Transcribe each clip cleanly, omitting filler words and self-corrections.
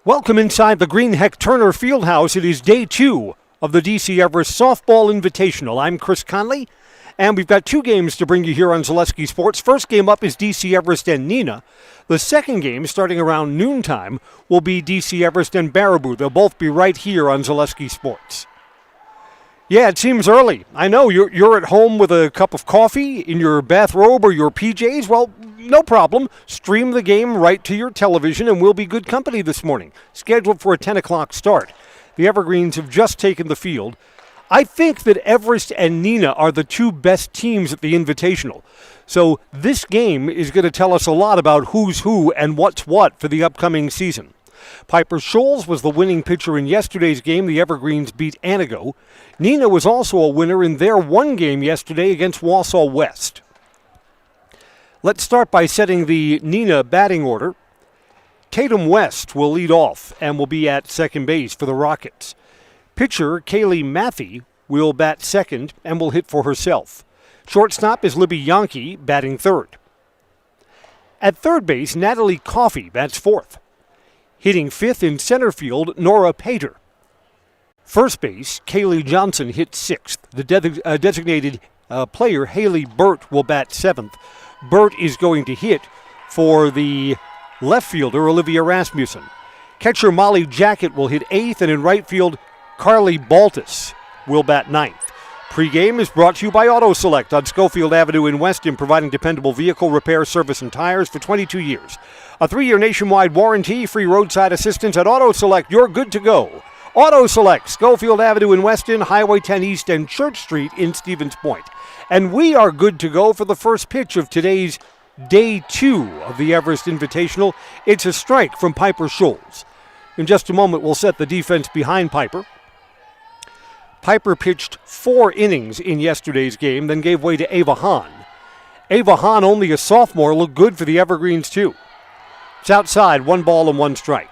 Welcome inside the Green Heck Turner Fieldhouse. It is day 2 of the DC Everest Softball Invitational. I'm Chris Conley, and we've got 2 games to bring you here on Zaleski Sports. First game up is DC Everest and Neenah. The second game, starting around noontime, will be DC Everest and Baraboo. They'll both be right here on Zaleski Sports. Yeah, it seems early. I know, you're at home with a cup of coffee in your bathrobe or your PJs. Well, no problem. Stream the game right to your television and we'll be good company this morning. Scheduled for a 10 o'clock start. The Evergreens have just taken the field. I think that Everest and Neenah are the 2 best teams at the Invitational. So this game is going to tell us a lot about who's who and what's what for the upcoming season. Piper Scholes was the winning pitcher in yesterday's game. The Evergreens beat Anago. Neenah was also a winner in their one game yesterday against Wausau West. Let's start by setting the Neenah batting order. Tatum West will lead off and will be at second base for the Rockets. Pitcher Kaylee Matthey will bat second and will hit for herself. Shortstop is Libby Yankee, batting third. At third base, Natalie Coffey bats fourth. Hitting fifth in center field, Nora Pater. First base, Kaylee Johnson hits sixth. The designated player, Haley Burt, will bat seventh. Burt is going to hit for the left fielder, Olivia Rasmussen. Catcher Molly Jacket will hit eighth, and in right field, Carly Baltus will bat ninth. Pre-game is brought to you by Auto Select on Schofield Avenue in Weston, providing dependable vehicle repair, service, and tires for 22 years. A 3-year nationwide warranty, free roadside assistance at Auto Select. You're good to go. Auto Select, Schofield Avenue in Weston, Highway 10 East, and Church Street in Stevens Point. And we are good to go for the first pitch of today's day 2 of the Everest Invitational. It's a strike from Piper Scholes. In just a moment, we'll set the defense behind Piper. Piper pitched 4 innings in yesterday's game, then gave way to Ava Hahn. Ava Hahn, only a sophomore, looked good for the Evergreens too. It's outside, 1 ball and 1 strike.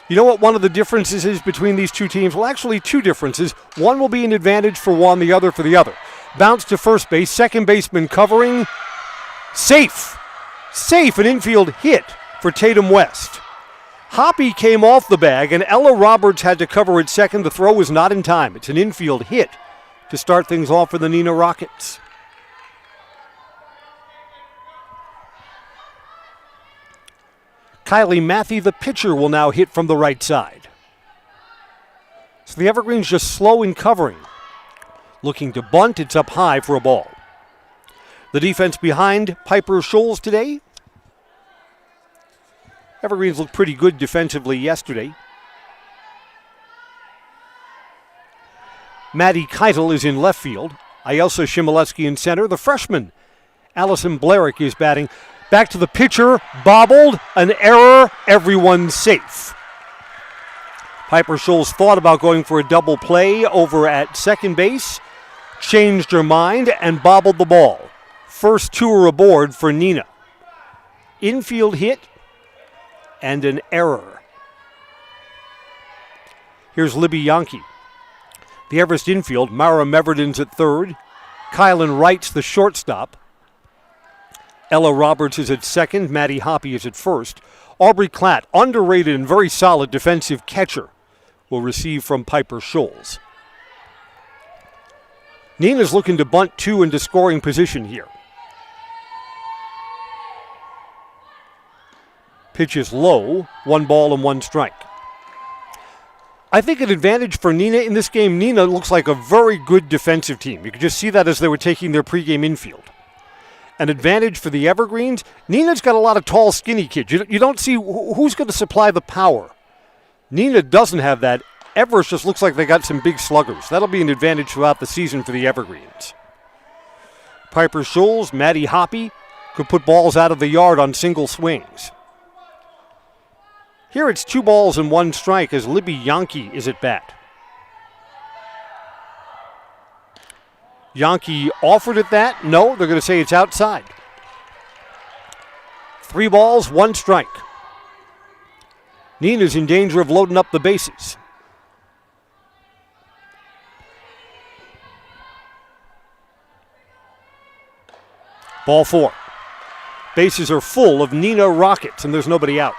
You know what one of the differences is between these 2 teams? Well, actually 2 differences. One will be an advantage for one, the other for the other. Bounce to first base, second baseman covering. Safe, an infield hit for Tatum West. Hoppy came off the bag, and Ella Roberts had to cover at second. The throw was not in time. It's an infield hit to start things off for the Neenah Rockets. Kylie Matthey, the pitcher, will now hit from the right side. So the Evergreens just slow in covering. Looking to bunt, it's up high for a ball. The defense behind Piper Scholes today. Evergreens looked pretty good defensively yesterday. Maddie Keitel is in left field. Ayelsa Shimoleski in center. The freshman, Allison Blarick, is batting. Back to the pitcher, bobbled, an error, everyone's safe. Piper Scholes thought about going for a double play over at second base, changed her mind, and bobbled the ball. First tour aboard for Neenah. Infield hit and an error. Here's Libby Yankee. The Everest infield, Mara Meverden's at third. Kylan Wright's the shortstop. Ella Roberts is at second. Maddie Hoppy is at first. Aubrey Klatt, underrated and very solid defensive catcher, will receive from Piper Scholes. Neenah's looking to bunt 2 into scoring position here. Pitch is low, 1 ball and 1 strike. I think an advantage for Neenah in this game. Neenah looks like a very good defensive team. You could just see that as they were taking their pregame infield. An advantage for the Evergreens. Neenah's got a lot of tall, skinny kids. You don't see who's going to supply the power. Neenah doesn't have that. Everest just looks like they got some big sluggers. That'll be an advantage throughout the season for the Evergreens. Piper Scholes, Maddie Hoppy could put balls out of the yard on single swings. Here it's 2 balls and 1 strike as Libby Yankee is at bat. Yankee offered at that. No, they're going to say it's outside. 3 balls, 1 strike. Neenah's in danger of loading up the bases. Ball 4. Bases are full of Neenah Rockets, and there's nobody out.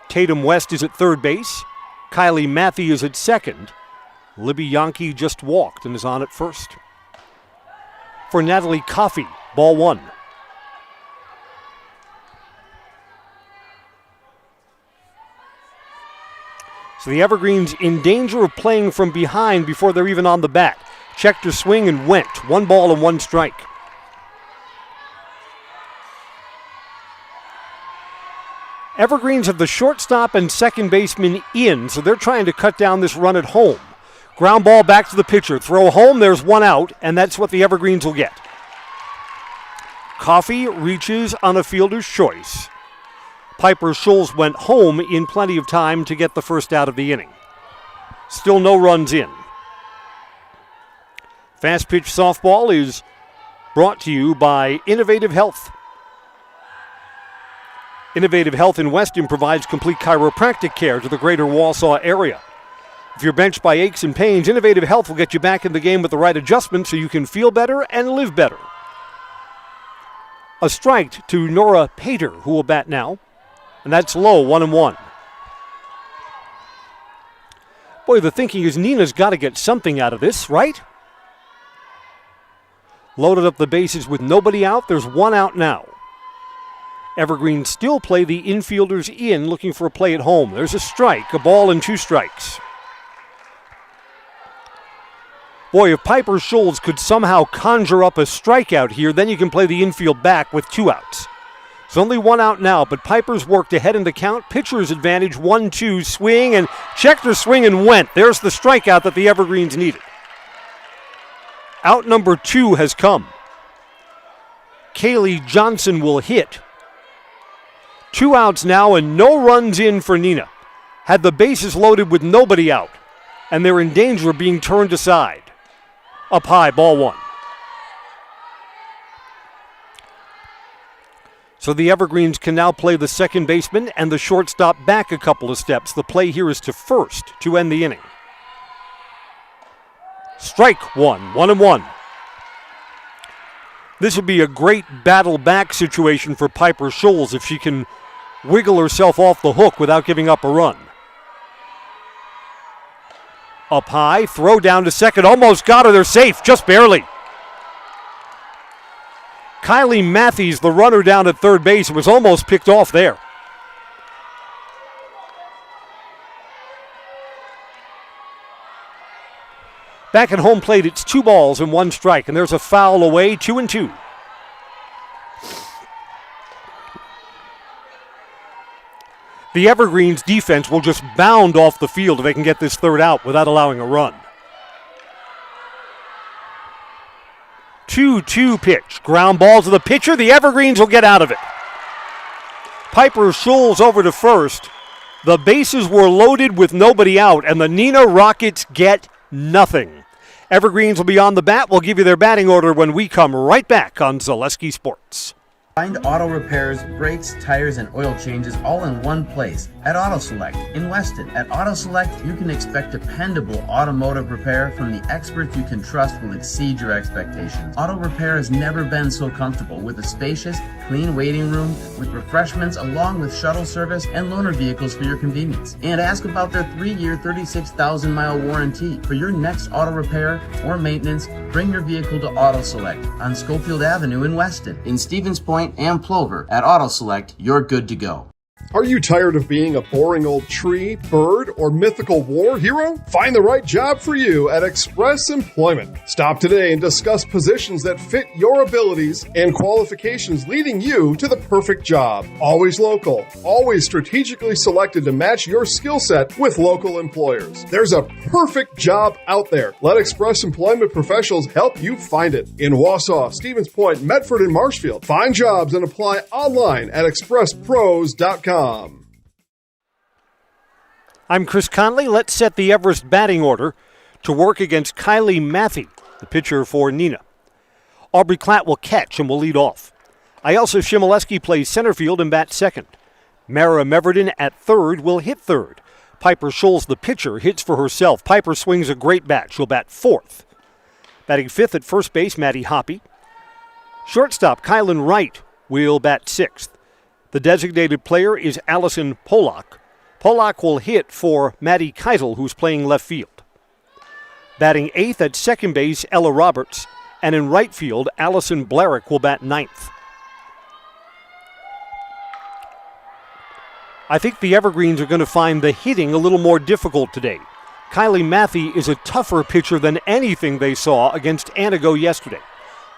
Tatum West is at third base. Kylie Matthew is at second. Libby Yankee just walked and is on at first. For Natalie Coffey, ball 1. So the Evergreens in danger of playing from behind before they're even on the bat. Checked her swing and went. 1 ball and 1 strike. Evergreens have the shortstop and second baseman in, so they're trying to cut down this run at home. Ground ball back to the pitcher. Throw home, there's 1 out, and that's what the Evergreens will get. Coffey reaches on a fielder's choice. Piper Schulz went home in plenty of time to get the first out of the inning. Still no runs in. Fast pitch softball is brought to you by Innovative Health. Innovative Health in Weston provides complete chiropractic care to the greater Wausau area. If you're benched by aches and pains, Innovative Health will get you back in the game with the right adjustment so you can feel better and live better. A strike to Nora Pater, who will bat now. And that's low, 1-1. Boy, the thinking is Neenah's got to get something out of this, right? Loaded up the bases with nobody out. There's 1 out now. Evergreens still play the infielders in, looking for a play at home. There's a strike, a ball and 2 strikes. Boy, if Piper Schulz could somehow conjure up a strikeout here, then you can play the infield back with 2 outs. There's only 1 out now, but Piper's worked ahead in the count. Pitcher's advantage, 1-2, swing, and checked her swing and went. There's the strikeout that the Evergreens needed. Out number 2 has come. Kaylee Johnson will hit. 2 outs now and no runs in for Neenah. Had the bases loaded with nobody out, and they're in danger of being turned aside. Up high, ball 1. So the Evergreens can now play the second baseman and the shortstop back a couple of steps. The play here is to first to end the inning. Strike 1, 1-1. This would be a great battle back situation for Piper Schulz if she can wiggle herself off the hook without giving up a run. Up high, throw down to second, almost got her, they're safe, just barely. Kylie Matthews, the runner down at third base, was almost picked off there. Back at home plate, it's 2 balls and 1 strike, and there's a foul away, 2-2. The Evergreens defense will just bound off the field if they can get this third out without allowing a run. 2-2 pitch. Ground ball to the pitcher. The Evergreens will get out of it. Piper Schulz over to first. The bases were loaded with nobody out, and the Neenah Rockets get nothing. Evergreens will be on the bat. We'll give you their batting order when we come right back on Zaleski Sports. Find auto repairs, brakes, tires, and oil changes all in one place at Auto Select in Weston. At Auto Select, you can expect dependable automotive repair from the experts you can trust will exceed your expectations. Auto repair has never been so comfortable with a spacious, clean waiting room with refreshments along with shuttle service and loaner vehicles for your convenience. And ask about their 3-year, 36,000-mile warranty. For your next auto repair or maintenance, bring your vehicle to Auto Select on Schofield Avenue in Weston. In Stevens Point and Plover, at Auto Select, you're good to go. Are you tired of being a boring old tree, bird, or mythical war hero? Find the right job for you at Express Employment. Stop today and discuss positions that fit your abilities and qualifications, leading you to the perfect job. Always local, always strategically selected to match your skill set with local employers. There's a perfect job out there. Let Express Employment professionals help you find it. In Wausau, Stevens Point, Medford, and Marshfield. Find jobs and apply online at expresspros.com. I'm Chris Conley. Let's set the Everest batting order to work against Kylie Matthew, the pitcher for Neenah. Aubrey Klatt will catch and will lead off. Ayelsa Shimoleski plays center field and bats second. Mara Meverden at third will hit third. Piper Scholes, the pitcher, hits for herself. Piper swings a great bat. She'll bat fourth. Batting fifth at first base, Maddie Hoppe. Shortstop, Kylan Wright, will bat sixth. The designated player is Allison Polak. Polak will hit for Maddie Keitel, who's playing left field. Batting eighth at second base, Ella Roberts. And in right field, Allison Blarick will bat ninth. I think the Evergreens are going to find the hitting a little more difficult today. Kylie Matthey is a tougher pitcher than anything they saw against Antigo yesterday.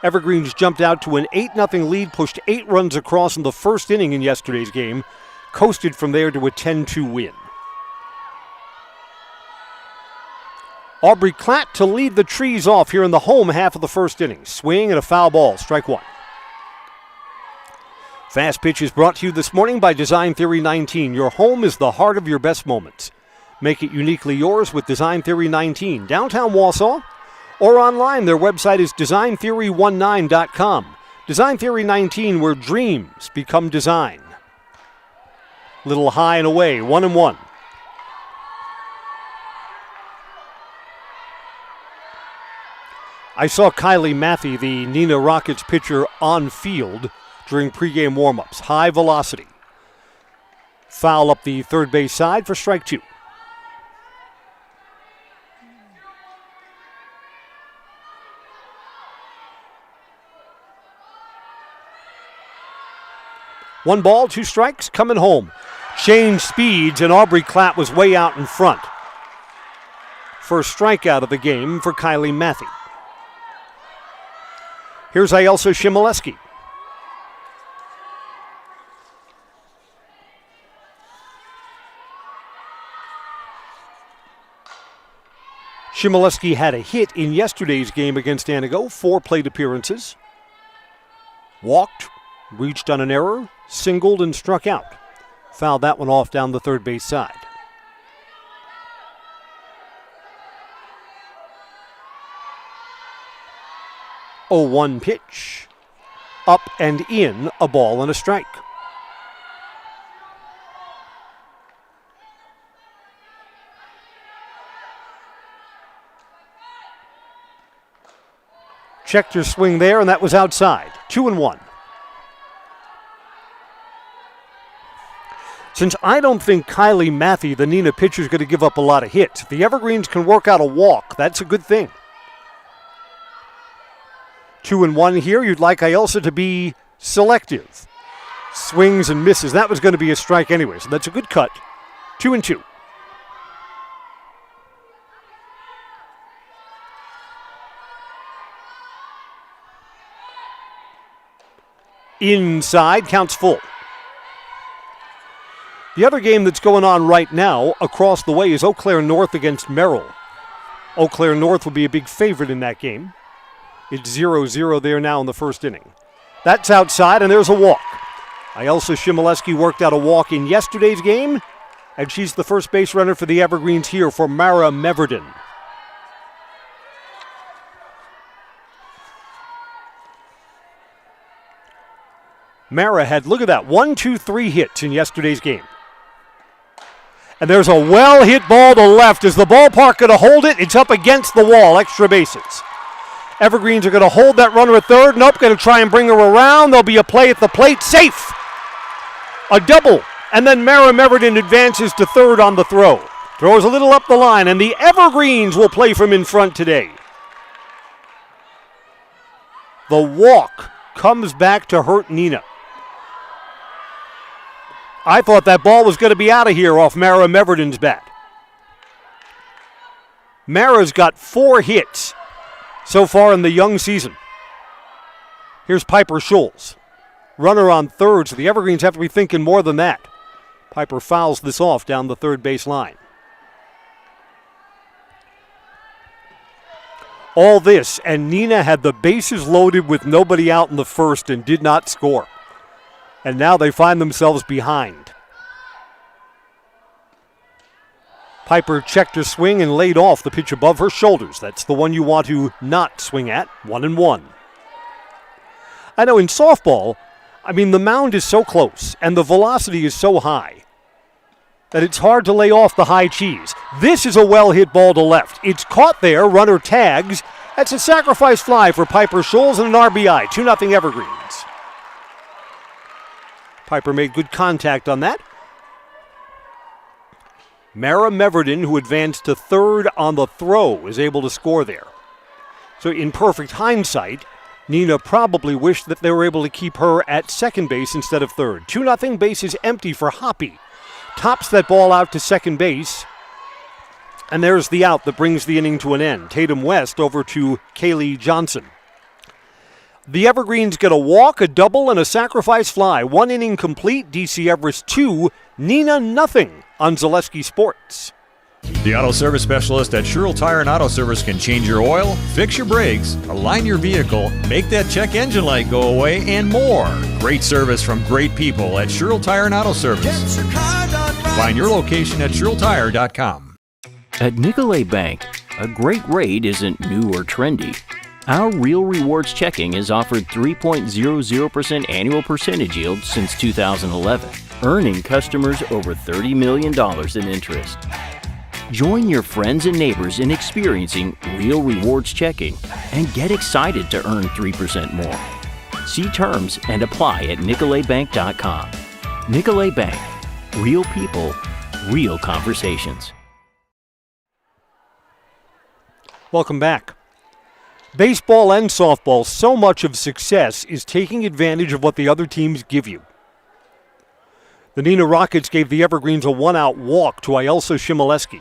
Evergreens jumped out to an 8-0 lead, pushed 8 runs across in the first inning in yesterday's game, coasted from there to a 10-2 win. Aubrey Klatt to lead the Trees off here in the home half of the first inning. Swing and a foul ball, strike one. Fast Pitch is brought to you this morning by Design Theory 19. Your home is the heart of your best moments. Make it uniquely yours with Design Theory 19. Downtown Wausau or online. Their website is designtheory19.com. Design Theory 19, where dreams become design. Little high and away, 1-1. I saw Kylie Matthey, the Neenah Rockets pitcher, on field during pregame warmups. High velocity. Foul up the third base side for strike two. One ball, 2 strikes, coming home. Changed speeds, and Aubrey Klatt was way out in front. First strikeout of the game for Kylie Matthey. Here's Ayelsa Shimoleski. Shimoleski had a hit in yesterday's game against Antigo, 4 plate appearances. Walked, reached on an error, singled, and struck out. Fouled that one off down the third base side. 0-1 pitch. Up and in, a ball and a strike. Checked her swing there, and that was outside. 2-1. Since I don't think Kylie Matthey, the Neenah pitcher, is going to give up a lot of hits, if the Evergreens can work out a walk, that's a good thing. 2-1 here. You'd like Ayelsa to be selective. Swings and misses. That was going to be a strike anyway, so that's a good cut. 2-2. Inside, counts full. The other game that's going on right now across the way is Eau Claire North against Merrill. Eau Claire North will be a big favorite in that game. It's 0-0 there now in the first inning. That's outside, and there's a walk. Ayelsa Shimoleski worked out a walk in yesterday's game, and she's the first base runner for the Evergreens here for Mara Meverden. Mara had, look at that, 1, 2, 3 hits in yesterday's game. And there's a well-hit ball to left. Is the ballpark going to hold it? It's up against the wall, extra bases. Evergreens are going to hold that runner at third. Nope, going to try and bring her around. There'll be a play at the plate. Safe! A double. And then Mara Meverden advances to third on the throw. Throws a little up the line, and the Evergreens will play from in front today. The walk comes back to hurt Neenah. I thought that ball was going to be out of here off Mara Meverden's bat. Mara's got 4 hits so far in the young season. Here's Piper Scholes. Runner on third, so the Evergreens have to be thinking more than that. Piper fouls this off down the third base line. All this, and Neenah had the bases loaded with nobody out in the first and did not score. And now they find themselves behind. Piper checked her swing and laid off the pitch above her shoulders. That's the one you want to not swing at. 1-1. I know in softball, the mound is so close and the velocity is so high. that it's hard to lay off the high cheese. This is a well-hit ball to left. It's caught there. Runner tags. That's a sacrifice fly for Piper Scholes and an RBI. 2-0 Evergreens. Piper made good contact on that. Mara Meverden, who advanced to third on the throw, is able to score there. So in perfect hindsight, Neenah probably wished that they were able to keep her at second base instead of third. 2-0, base is empty for Hoppy. Tops that ball out to second base. And there's the out that brings the inning to an end. Tatum West over to Kaylee Johnson. The Evergreens get a walk, a double, and a sacrifice fly. 1 inning complete. DC Everest 2, Neenah nothing on Zaleski Sports. The auto service specialist at Sherrill Tire and Auto Service can change your oil, fix your brakes, align your vehicle, make that check engine light go away, and more. Great service from great people at Sherrill Tire and Auto Service. Find your location at SherrillTire.com. At Nicolay Bank, a great rate isn't new or trendy. Our Real Rewards checking has offered 3.00% annual percentage yield since 2011, earning customers over $30 million in interest. Join your friends and neighbors in experiencing Real Rewards checking and get excited to earn 3% more. See terms and apply at NicolayBank.com. Nicolay Bank. Real people, real conversations. Welcome back. Baseball and softball, so much of success is taking advantage of what the other teams give you. The Neenah Rockets gave the Evergreens a 1-out walk to Ielsa Shimoleski.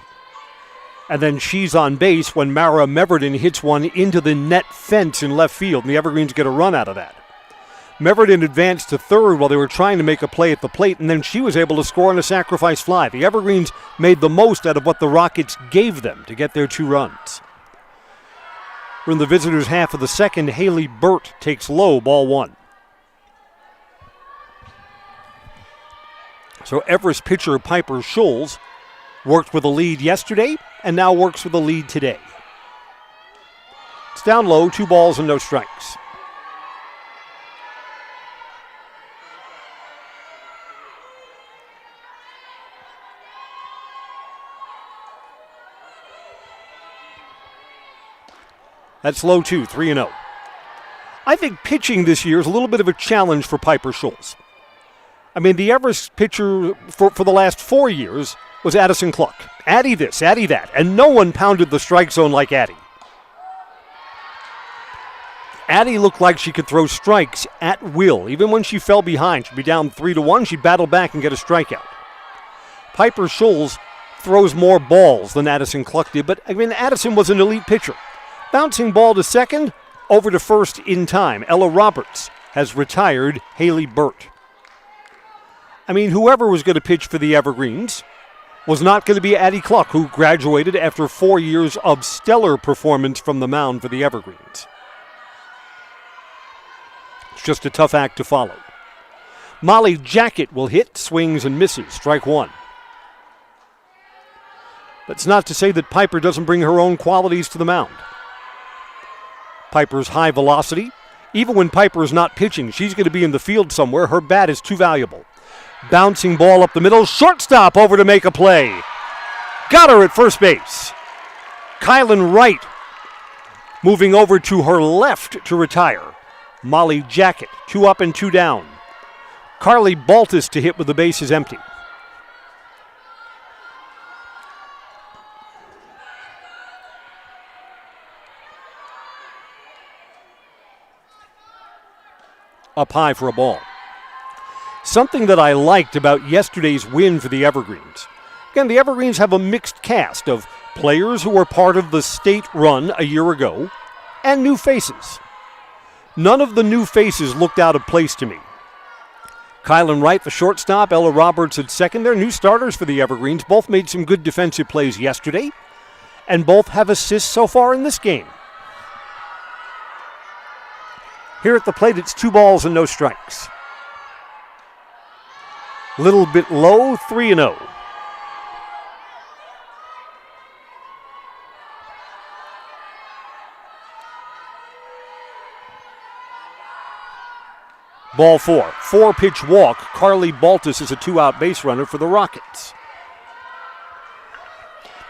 And then she's on base when Mara Meverden hits one into the net fence in left field, and the Evergreens get a run out of that. Meverden advanced to third while they were trying to make a play at the plate, and then she was able to score on a sacrifice fly. The Evergreens made the most out of what the Rockets gave them to get their 2 runs. We're in the visitors' half of the second. Haley Burt takes low, ball 1. So Everest pitcher Piper Scholes worked with a lead yesterday and now works with a lead today. It's down low, 2 balls and no strikes. That's low 2, 3-0. I think pitching this year is a little bit of a challenge for Piper Scholes. I mean, the Everest pitcher for the last 4 years was Addison Cluck. Addie this, Addie that, and no one pounded the strike zone like Addie. Addie looked like she could throw strikes at will. Even when she fell behind, she'd be down 3-1, she'd battle back and get a strikeout. Piper Scholes throws more balls than Addison Cluck did, but I mean, Addison was an elite pitcher. Bouncing ball to second, over to first in time. Ella Roberts has retired Haley Burt. I mean, whoever was going to pitch for the Evergreens was not going to be Addie Cluck, who graduated after 4 years of stellar performance from the mound for the Evergreens. It's just a tough act to follow. Molly Jackett will hit, swings and misses. Strike 1. That's not to say that Piper doesn't bring her own qualities to the mound. Piper's high velocity. Even when Piper is not pitching, she's going to be in the field somewhere. Her bat is too valuable. Bouncing ball up the middle. Shortstop over to make a play. Got her at first base. Kylan Wright moving over to her left to retire. Molly Jackett, 2 up and 2 down. Carly Baltus to hit with the bases empty. Up high for a ball. Something that I liked about yesterday's win for the Evergreens. Again, the Evergreens have a mixed cast of players who were part of the state run a year ago and new faces. None of the new faces looked out of place to me. Kylan Wright, the shortstop, Ella Roberts at second. They're new starters for the Evergreens. Both made some good defensive plays yesterday, and both have assists so far in this game. Here at the plate, it's 2 balls and no strikes. Little bit low, 3-0. Ball 4. 4-pitch walk. Carly Baltus is a 2-out base runner for the Rockets.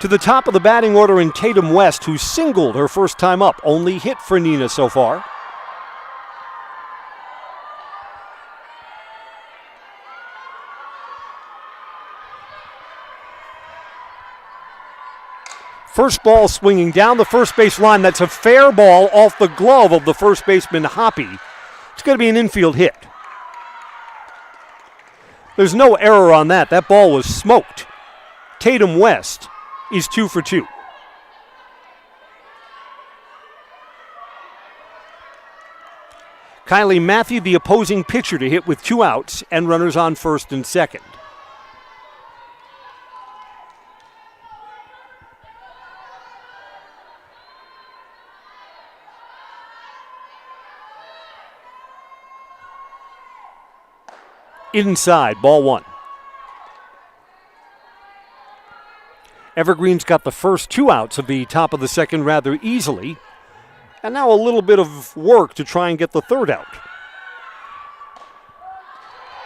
To the top of the batting order in Tatum West, who singled her first time up. Only hit for Neenah so far. First ball swinging down the first base line. That's a fair ball off the glove of the first baseman, Hoppy. It's going to be an infield hit. There's no error on that. That ball was smoked. Tatum West is 2 for 2. Kylie Matthew, the opposing pitcher, to hit with 2 outs and runners on first and second. Inside, ball 1. Evergreen's got the first 2 outs of the top of the second rather easily. And now a little bit of work to try and get the third out.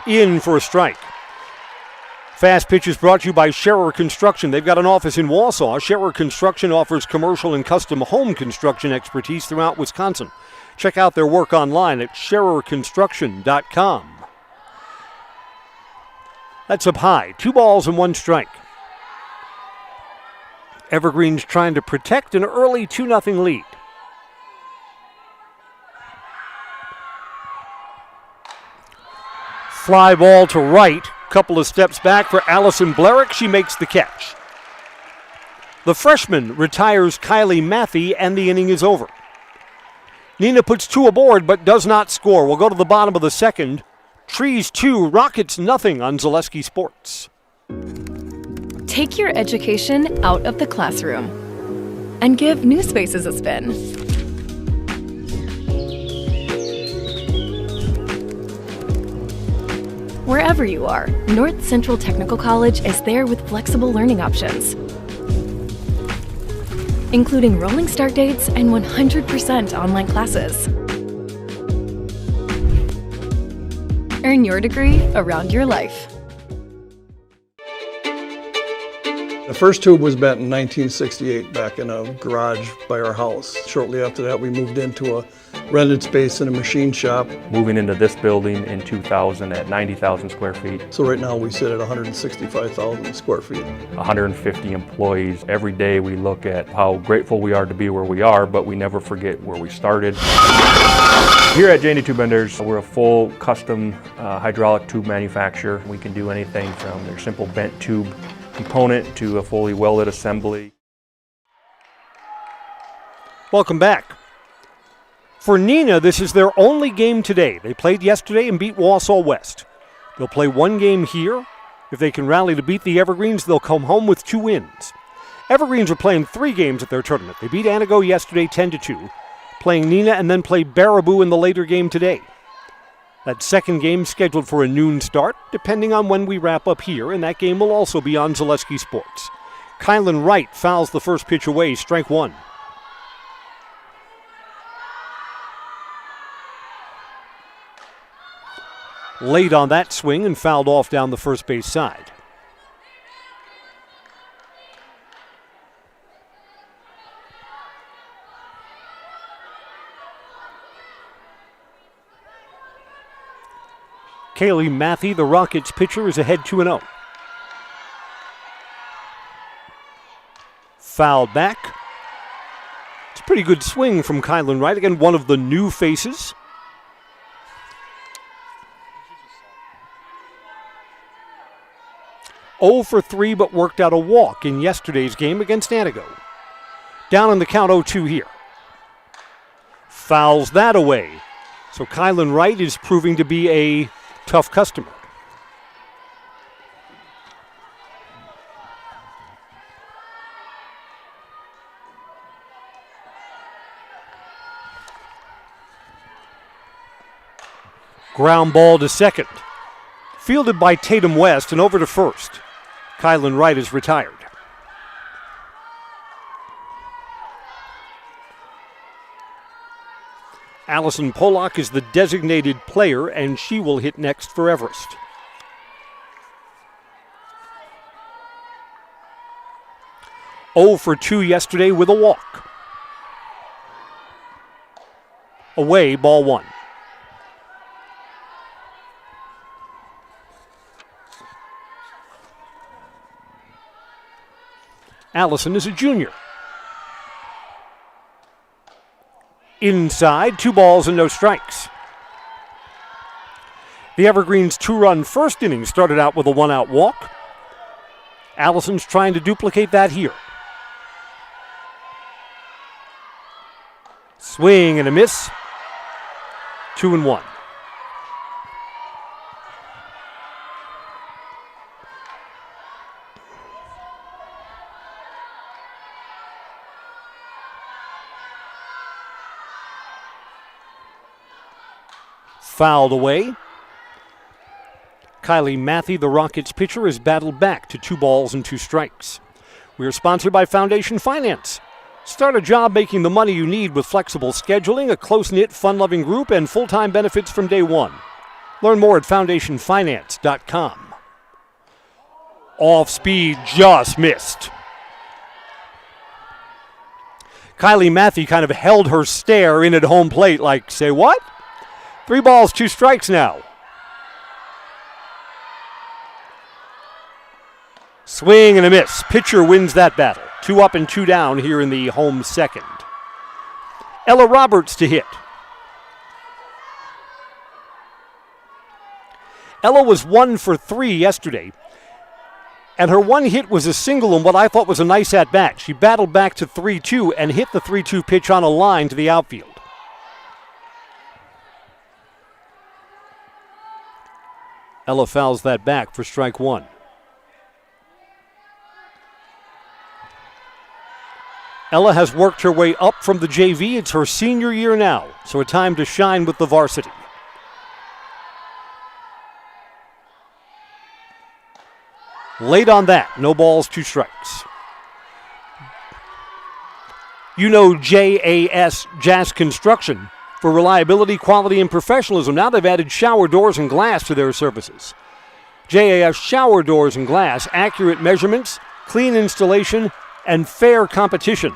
In for a strike. Fast pitch is brought to you by Scherer Construction. They've got an office in Wausau. Scherer Construction offers commercial and custom home construction expertise throughout Wisconsin. Check out their work online at schererconstruction.com. That's up high. 2 balls and 1 strike. Evergreen's trying to protect an early 2-0 lead. Fly ball to right. Couple of steps back for Allison Blerick. She makes the catch. The freshman retires Kylie Matthew, and the inning is over. Neenah puts 2 aboard but does not score. We'll go to the bottom of the second. Trees 2, Rockets nothing on Zaleski Sports. Take your education out of the classroom and give New Spaces a spin. Wherever you are, North Central Technical College is there with flexible learning options, including rolling start dates and 100% online classes. Earn your degree around your life. The first tube was bent in 1968 back in a garage by our house. Shortly after that, we moved into a rented space in a machine shop. Moving into this building in 2000 at 90,000 square feet. So right now we sit at 165,000 square feet. 150 employees. Every day we look at how grateful we are to be where we are, but we never forget where we started. Here at J&D Tube Benders, we're a full custom hydraulic tube manufacturer. We can do anything from their simple bent tube component to a fully welded assembly. Welcome back. For Neenah, this is their only game today. They played yesterday and beat Wausau West. They'll play 1 game here. If they can rally to beat the Evergreens, they'll come home with 2 wins. Evergreens are playing 3 games at their tournament. They beat Antigo yesterday 10-2, playing Neenah and then play Baraboo in the later game today. That second game scheduled for a noon start, depending on when we wrap up here, and that game will also be on Zaleski Sports. Kylan Wright fouls the first pitch away, strike 1. Late on that swing and fouled off down the first base side. Kaylee Matthew, the Rockets pitcher, is ahead 2-0. Fouled back. It's a pretty good swing from Kylan Wright. Again, one of the new faces. Oh for 3, but worked out a walk in yesterday's game against Antigo. Down in the count 0-2 here. Fouls that away. So Kylan Wright is proving to be a tough customer. Ground ball to second. Fielded by Tatum West and over to first. Kylan Wright is retired. Allison Pollock is the designated player, and she will hit next for Everest. 0 for 2 yesterday with a walk. Away, ball 1. Allison is a junior. Inside, 2 balls and no strikes. The Evergreens' 2-run first inning started out with a 1-out walk. Allison's trying to duplicate that here. Swing and a miss. 2-1. Fouled away. Kylie Matthey, the Rockets pitcher, is battled back to 2 balls and 2 strikes. We are sponsored by Foundation Finance. Start a job making the money you need with flexible scheduling, a close-knit, fun-loving group, and full-time benefits from day one. Learn more at foundationfinance.com. Off speed, just missed. Kylie Matthey kind of held her stare in at home plate like, say what? 3 balls, 2 strikes now. Swing and a miss. Pitcher wins that battle. 2 up and 2 down here in the home second. Ella Roberts to hit. Ella was 1 for 3 yesterday, and her one hit was a single in what I thought was a nice at-bat. She battled back to 3-2 and hit the 3-2 pitch on a line to the outfield. Ella fouls that back for strike 1. Ella has worked her way up from the JV. It's her senior year now, so a time to shine with the varsity. Late on that, no balls, 2 strikes. You know JAS, Jazz Construction, for reliability, quality, and professionalism. Now they've added shower doors and glass to their services. JAS shower doors and glass, accurate measurements, clean installation, and fair competition.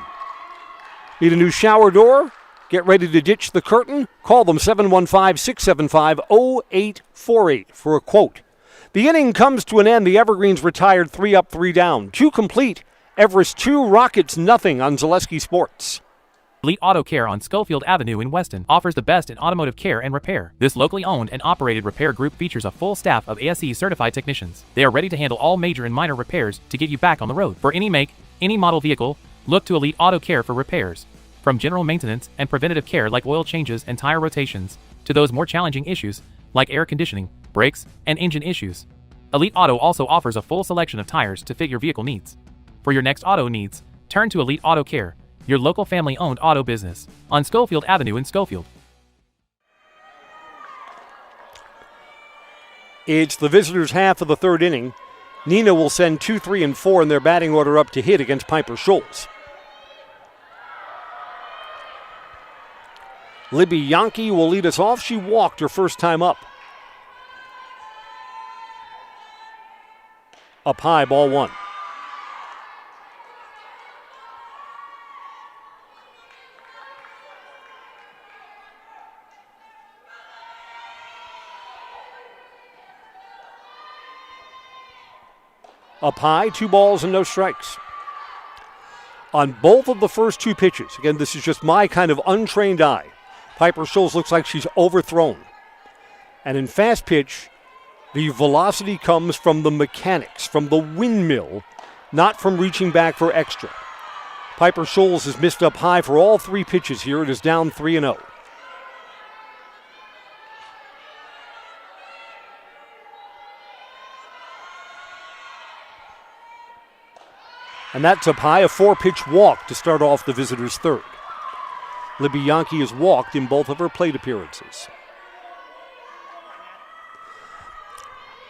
Need a new shower door? Get ready to ditch the curtain? Call them 715-675-0848 for a quote. The inning comes to an end. The Evergreens retired 3 up, 3 down. 2 complete. Everest 2, Rockets nothing on Zaleski Sports. Elite Auto Care on Schofield Avenue in Weston offers the best in automotive care and repair. This locally owned and operated repair group features a full staff of ASE certified technicians. They are ready to handle all major and minor repairs to get you back on the road. For any make, any model vehicle, look to Elite Auto Care for repairs. From general maintenance and preventative care like oil changes and tire rotations, to those more challenging issues like air conditioning, brakes, and engine issues. Elite Auto also offers a full selection of tires to fit your vehicle needs. For your next auto needs, turn to Elite Auto Care, your local family-owned auto business, on Schofield Avenue in Schofield. It's the visitors' half of the third inning. Neenah will send 2, 3, and 4 in their batting order up to hit against Piper Scholes. Libby Yankee will lead us off. She walked her first time up. Up high, ball 1. Up high, 2 balls and no strikes. On both of the first 2 pitches, again, this is just my kind of untrained eye, Piper Scholes looks like she's overthrown. And in fast pitch, the velocity comes from the mechanics, from the windmill, not from reaching back for extra. Piper Scholes has missed up high for all 3 pitches here. It is down 3-0. And that's up high, a 4-pitch walk to start off the visitors' third. Libby Yankee has walked in both of her plate appearances.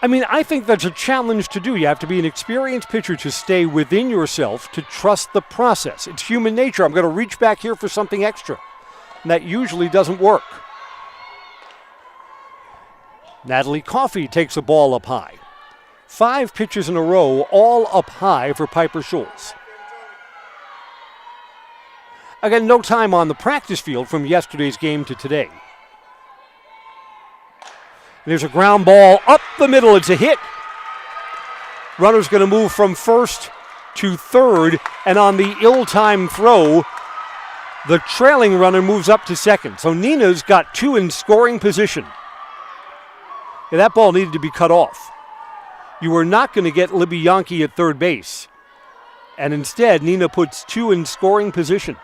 I mean, I think that's a challenge to do. You have to be an experienced pitcher to stay within yourself, to trust the process. It's human nature. I'm going to reach back here for something extra. And that usually doesn't work. Natalie Coffey takes a ball up high. 5 pitches in a row, all up high for Piper Scholes. Again, no time on the practice field from yesterday's game to today. There's a ground ball up the middle. It's a hit. Runner's going to move from first to third, and on the ill-timed throw, the trailing runner moves up to second. So Neenah's got two in scoring position. Yeah, that ball needed to be cut off. You were not going to get Libby Yankee at third base. And instead, Neenah puts two in scoring position.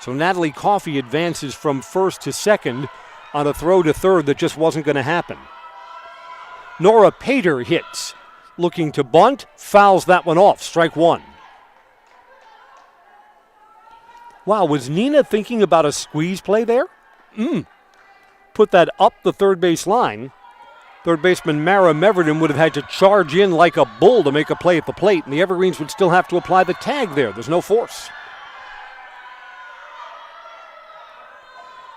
So Natalie Coffey advances from first to second on a throw to third that just wasn't going to happen. Nora Pater hits, looking to bunt, fouls that one off, strike one. Wow, was Neenah thinking about a squeeze play there? Put that up the third base line. Third baseman Mara Meverden would have had to charge in like a bull to make a play at the plate, and the Evergreens would still have to apply the tag there. There's no force.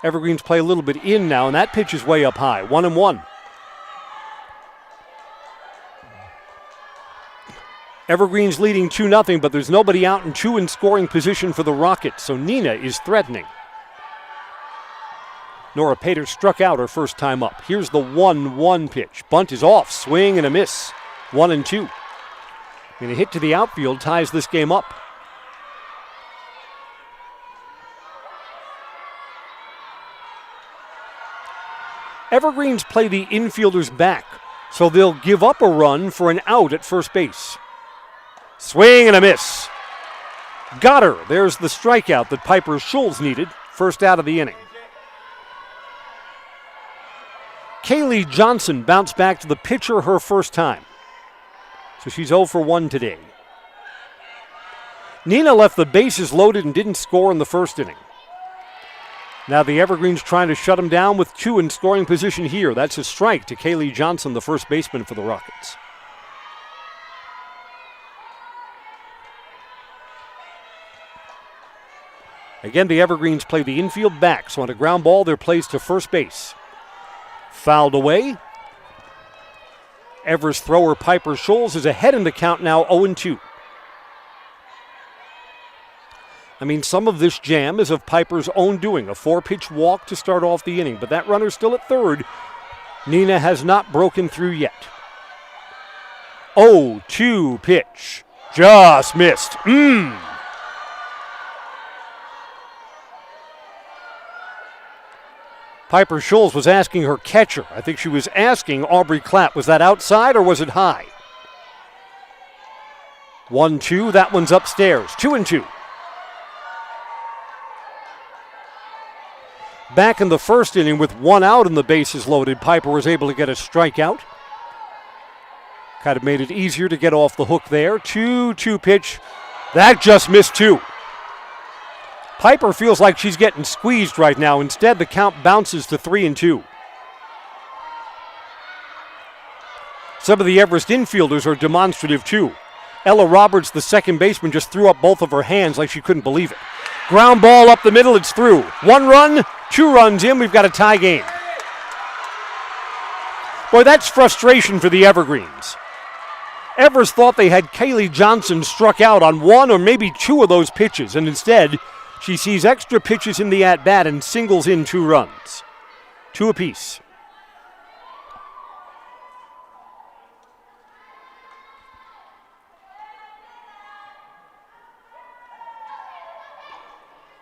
Evergreens play a little bit in now, and that pitch is way up high. 1-1. Evergreens leading 2-0, but there's nobody out and two in scoring position for the Rockets, so Neenah is threatening. Nora Pater struck out her first time up. Here's the 1-1 pitch. Bunt is off, swing and a miss. 1-2. And a hit to the outfield ties this game up. Evergreens play the infielders back, so they'll give up a run for an out at first base. Swing and a miss. Got her. There's the strikeout that Piper Schulz needed. First out of the inning. Kaylee Johnson bounced back to the pitcher her first time. So she's 0 for 1 today. Neenah left the bases loaded and didn't score in the first inning. Now the Evergreens trying to shut him down with two in scoring position here. That's a strike to Kaylee Johnson, the first baseman for the Rockets. Again, the Evergreens play the infield back, so on a ground ball, they're placed to first base. Fouled away. Everest thrower Piper Schulz is ahead in the count now, 0-2. I mean, some of this jam is of Piper's own doing, a 4-pitch walk to start off the inning, but that runner's still at third. Neenah has not broken through yet. 0-2 pitch. Just missed. Piper Schulz was asking her catcher. I think she was asking Aubrey Clapp, was that outside or was it high? 1-2, that one's upstairs. 2-2. Back in the first inning with one out and the bases loaded, Piper was able to get a strikeout. Kind of made it easier to get off the hook there. 2-2 pitch. That just missed two. Piper feels like she's getting squeezed right now. Instead, the count bounces to 3-2. Some of the Everest infielders are demonstrative too. Ella Roberts, the second baseman, just threw up both of her hands like she couldn't believe it. Ground ball up the middle, it's through. 1 run, 2 runs in, we've got a tie game. Boy, that's frustration for the Evergreens. Everest thought they had Kaylee Johnson struck out on 1 or maybe 2 of those pitches, and instead, she sees extra pitches in the at-bat and singles in 2 runs. 2 apiece.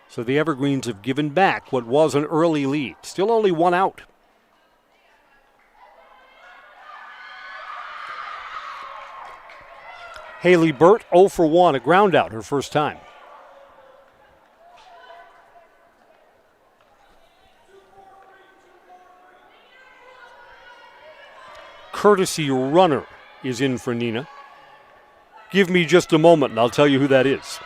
So the Evergreens have given back what was an early lead. Still only 1 out. Haley Burt, 0 for 1, a ground out her first time. Courtesy runner is in for Neenah. Give me just a moment and I'll tell you who that is.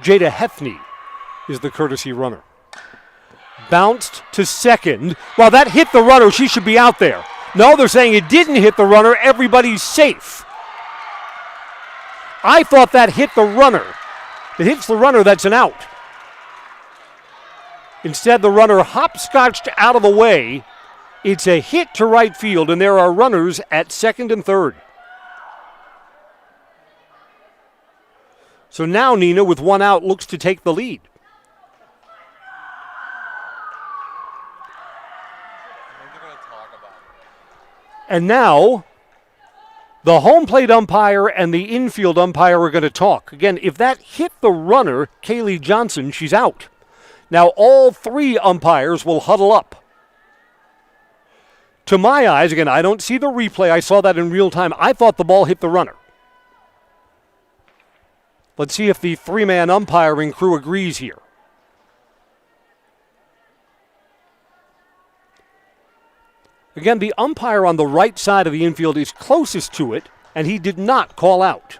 Jada Hethny is the courtesy runner. Bounced to second. Well, that hit the runner. She should be out there. No, they're saying it didn't hit the runner. Everybody's safe. I thought that hit the runner. If it hits the runner, that's an out. Instead, the runner hopscotched out of the way It's a hit to right field, and there are runners at second and third. So now Neenah, with one out, looks to take the lead. And now, the home plate umpire and the infield umpire are going to talk. Again, if that hit the runner, Kaylee Johnson, she's out. Now all three umpires will huddle up. To my eyes, again, I don't see the replay. I saw that in real time. I thought the ball hit the runner. Let's see if the three-man umpiring crew agrees here. Again, the umpire on the right side of the infield is closest to it, and he did not call out.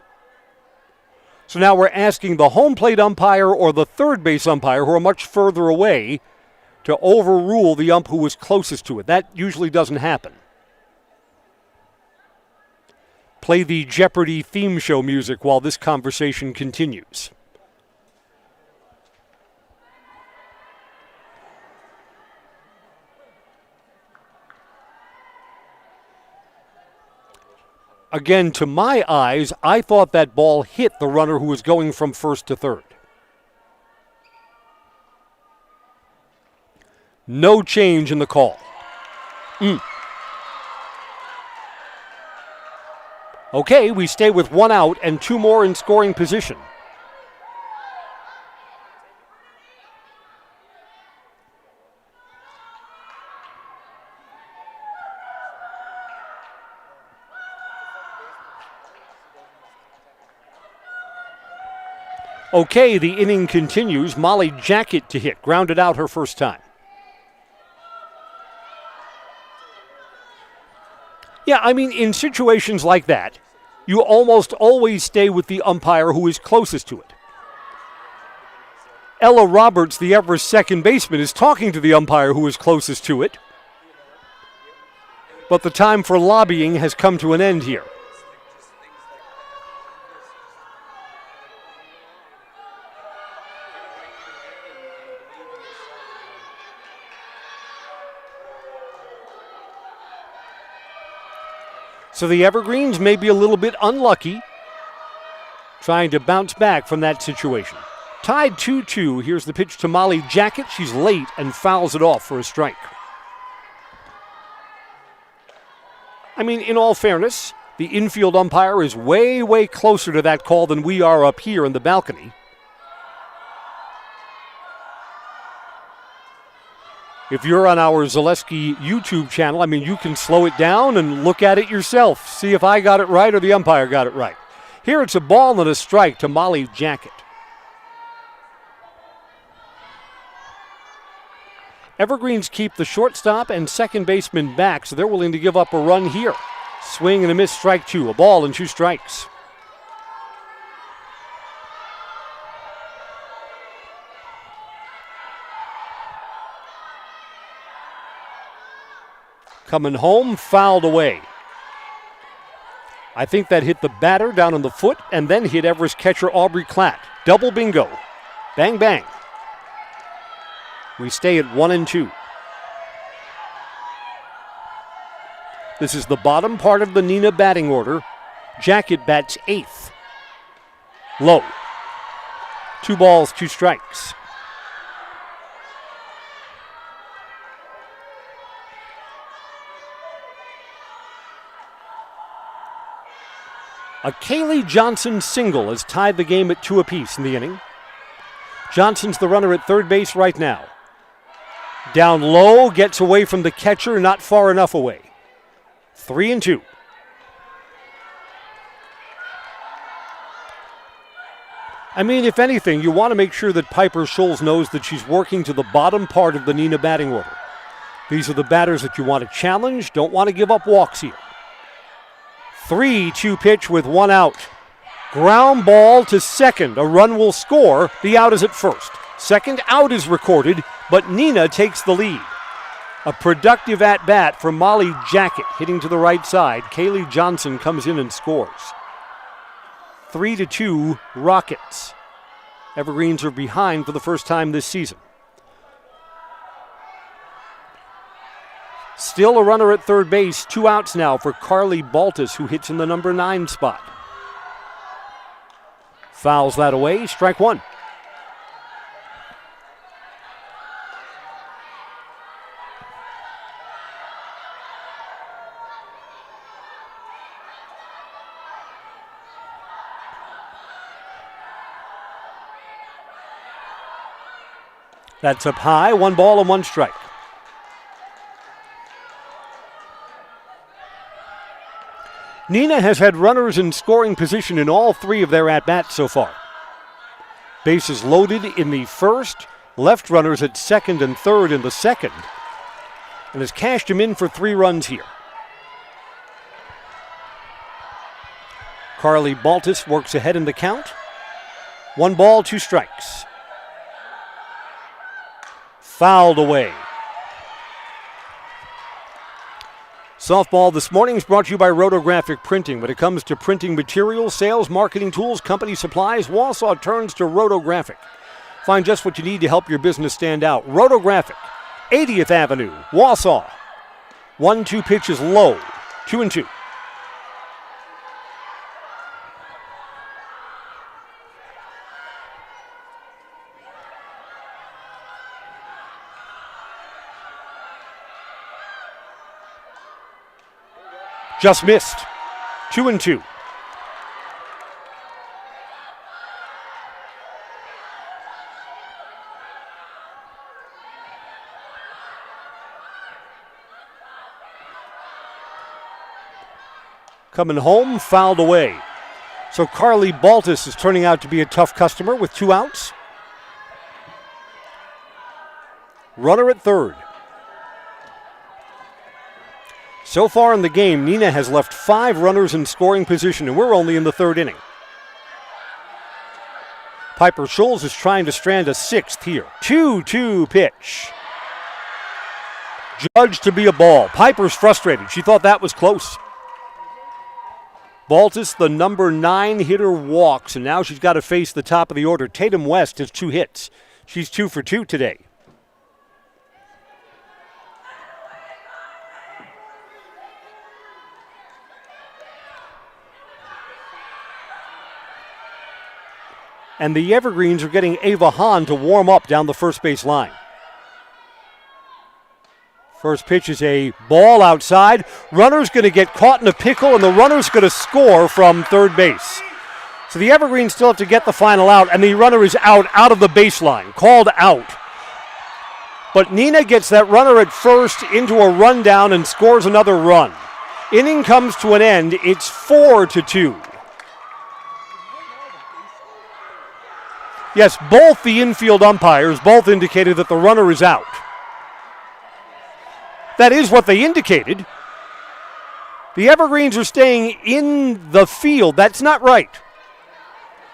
So now we're asking the home plate umpire or the third base umpire, who are much further away, to overrule the ump who was closest to it. That usually doesn't happen. Play the Jeopardy theme show music while this conversation continues. Again, to my eyes, I thought that ball hit the runner who was going from first to third. No change in the call. Okay, we stay with one out and two more in scoring position. Okay, the inning continues. Molly Jacket to hit, grounded out her first time. Yeah, I mean, in situations like that, you almost always stay with the umpire who is closest to it. Ella Roberts, the Everest second baseman, is talking to the umpire who is closest to it. But the time for lobbying has come to an end here. So the Evergreens may be a little bit unlucky, trying to bounce back from that situation. Tied 2-2. Here's the pitch to Molly Jacket. She's late and fouls it off for a strike. I mean, in all fairness, the infield umpire is way, way closer to that call than we are up here in the balcony. If you're on our Zaleski YouTube channel, I mean, you can slow it down and look at it yourself. See if I got it right or the umpire got it right. Here it's a ball and a strike to Molly Jacket. Evergreens keep the shortstop and second baseman back, so they're willing to give up a run here. Swing and a miss, strike two. A ball and two strikes. Coming home, fouled away. I think that hit the batter down on the foot and then hit Everest catcher Aubrey Klatt. Double bingo. Bang, bang. We stay at 1-2. This is the bottom part of the Neenah batting order. Jacket bats eighth. Low. 2 balls, 2 strikes. A Kaylee Johnson single has tied the game at 2 apiece in the inning. Johnson's the runner at third base right now. Down low, gets away from the catcher, not far enough away. 3-2. I mean, if anything, you want to make sure that Piper Scholes knows that she's working to the bottom part of the Neenah batting order. These are the batters that you want to challenge, don't want to give up walks here. 3-2 pitch with 1 out. Ground ball to second. A run will score. The out is at first. Second out is recorded, but Neenah takes the lead. A productive at-bat for Molly Jacket, hitting to the right side. Kaylee Johnson comes in and scores. 3-2 Rockets. Evergreens are behind for the first time this season. Still a runner at third base. 2 outs now for Carly Baltus, who hits in the number 9 spot. Fouls that away. Strike 1. That's up high. 1 ball and 1 strike. Neenah has had runners in scoring position in all 3 of their at-bats so far. Bases loaded in the first, left runners at second and third in the second, and has cashed him in for 3 runs here. Carly Baltus works ahead in the count. 1 ball, 2 strikes. Fouled away. Softball this morning is brought to you by Rotographic Printing. When it comes to printing materials, sales, marketing tools, company supplies, Wausau turns to Rotographic. Find just what you need to help your business stand out. Rotographic, 80th Avenue, Wausau. 1-2 pitch is low, 2-2. Just missed. 2-2. Coming home, fouled away. So Carly Baltus is turning out to be a tough customer with 2 outs. Runner at third. So far in the game, Neenah has left 5 runners in scoring position, and we're only in the 3rd inning. Piper Schulz is trying to strand a 6th here. 2-2 pitch. Judged to be a ball. Piper's frustrated. She thought that was close. Baltus, the number 9 hitter, walks, and now she's got to face the top of the order. Tatum West has 2 hits. She's 2 for 2 today. And the Evergreens are getting Ava Hahn to warm up down the first base line. First pitch is a ball outside. Runner's going to get caught in a pickle, and the runner's going to score from third base. So the Evergreens still have to get the final out, and the runner is out of the baseline, called out. But Neenah gets that runner at first into a rundown and scores another run. Inning comes to an end. It's 4-2. Yes, both the infield umpires both indicated that the runner is out. That is what they indicated. The Evergreens are staying in the field. That's not right.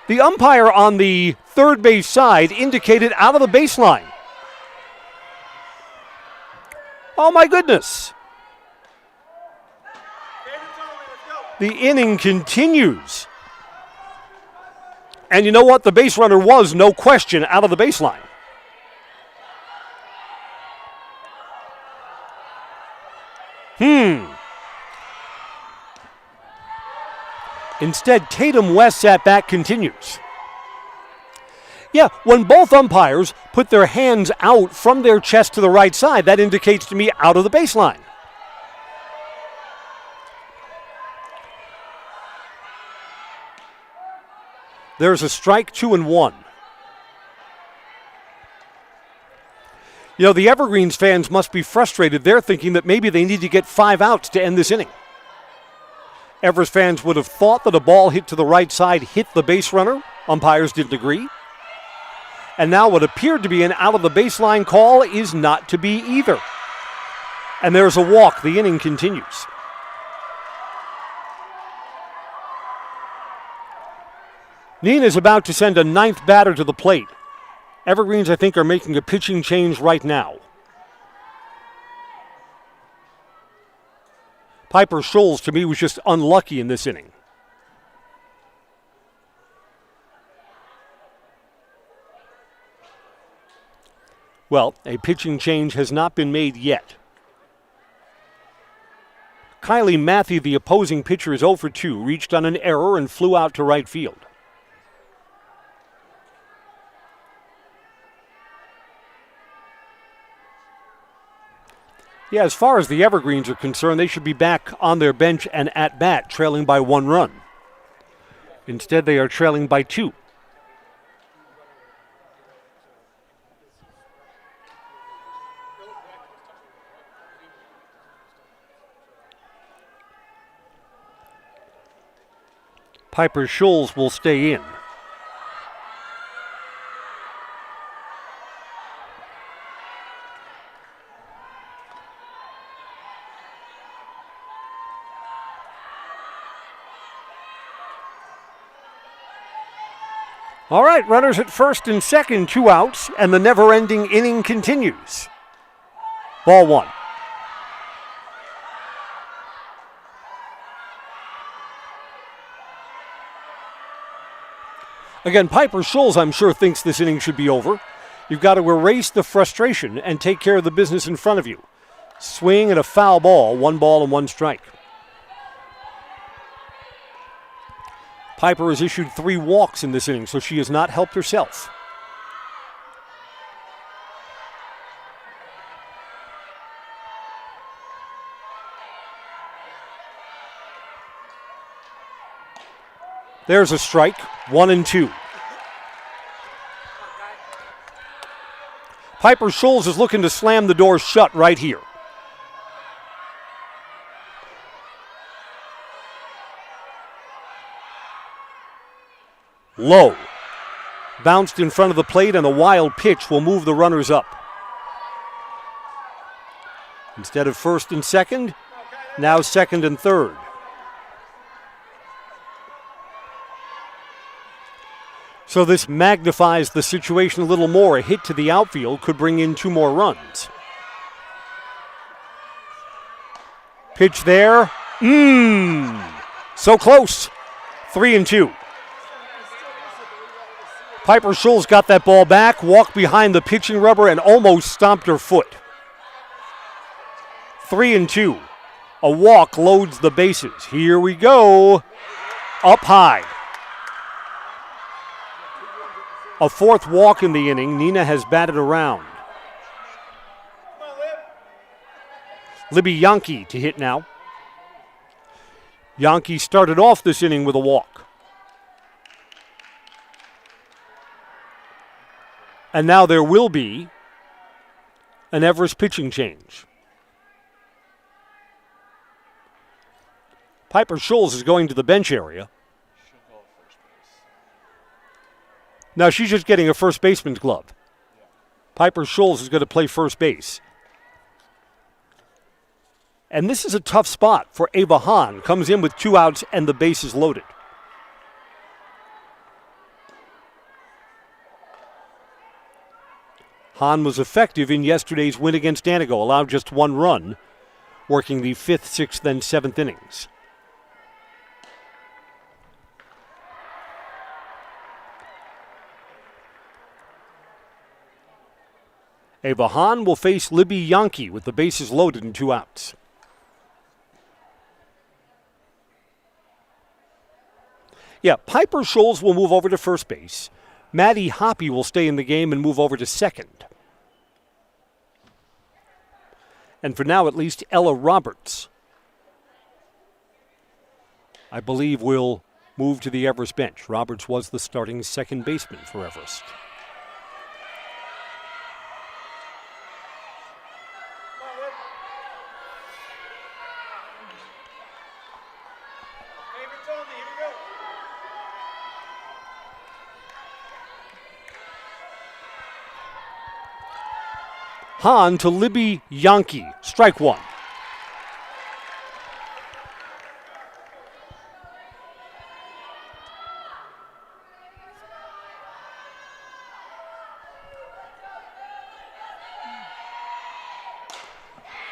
The umpire on the third base side indicated out of the baseline. Oh my goodness. The inning continues. And you know what? The base runner was, no question, out of the baseline. Instead, Tatum West's at-bat continues. Yeah, when both umpires put their hands out from their chest to the right side, that indicates to me out of the baseline. There's a strike, 2-1. You know, the Evergreens fans must be frustrated. They're thinking that maybe they need to get 5 outs to end this inning. Everest fans would have thought that a ball hit to the right side hit the base runner. Umpires didn't agree. And now what appeared to be an out-of-the-baseline call is not to be either. And there's a walk. The inning continues. Neenah is about to send a 9th batter to the plate. Evergreens, I think, are making a pitching change right now. Piper Schulz, to me, was just unlucky in this inning. Well, a pitching change has not been made yet. Kylie Matthew, the opposing pitcher, is 0 for 2, reached on an error and flew out to right field. Yeah, as far as the Evergreens are concerned, they should be back on their bench and at bat, trailing by 1 run. Instead, they are trailing by 2. Piper Schulz will stay in. All right, runners at first and second, 2 outs, and the never-ending inning continues. Ball 1. Again, Piper Schulz, I'm sure, thinks this inning should be over. You've got to erase the frustration and take care of the business in front of you. Swing and a foul ball, 1 ball and 1 strike. Piper has issued 3 walks in this inning, so she has not helped herself. There's a strike, 1-2. Piper Schulz is looking to slam the door shut right here. Low. Bounced in front of the plate, and a wild pitch will move the runners up. Instead of first and second, now second and third. So this magnifies the situation a little more. A hit to the outfield could bring in 2 more runs. Pitch there. So close. 3-2. Piper Schulz got that ball back, walked behind the pitching rubber, and almost stomped her foot. 3-2. A walk loads the bases. Here we go. Up high. A 4th walk in the inning. Neenah has batted around. Libby Yankee to hit now. Yankee started off this inning with a walk. And now there will be an Everest pitching change. Piper Schulz is going to the bench area. Now she's just getting a first baseman's glove. Piper Schulz is going to play first base. And this is a tough spot for Ava Hahn. Comes in with 2 outs and the base is loaded. Hahn was effective in yesterday's win against Antigo, allowed just 1 run, working the 5th, 6th, and 7th innings. Ava Hahn will face Libby Yankee with the bases loaded and 2 outs. Yeah, Piper Schulz will move over to first base. Maddie Hoppy will stay in the game and move over to second. And for now, at least, Ella Roberts, I believe, will move to the Everest bench. Roberts was the starting second baseman for Everest. Hahn to Libby Yankee. Strike 1.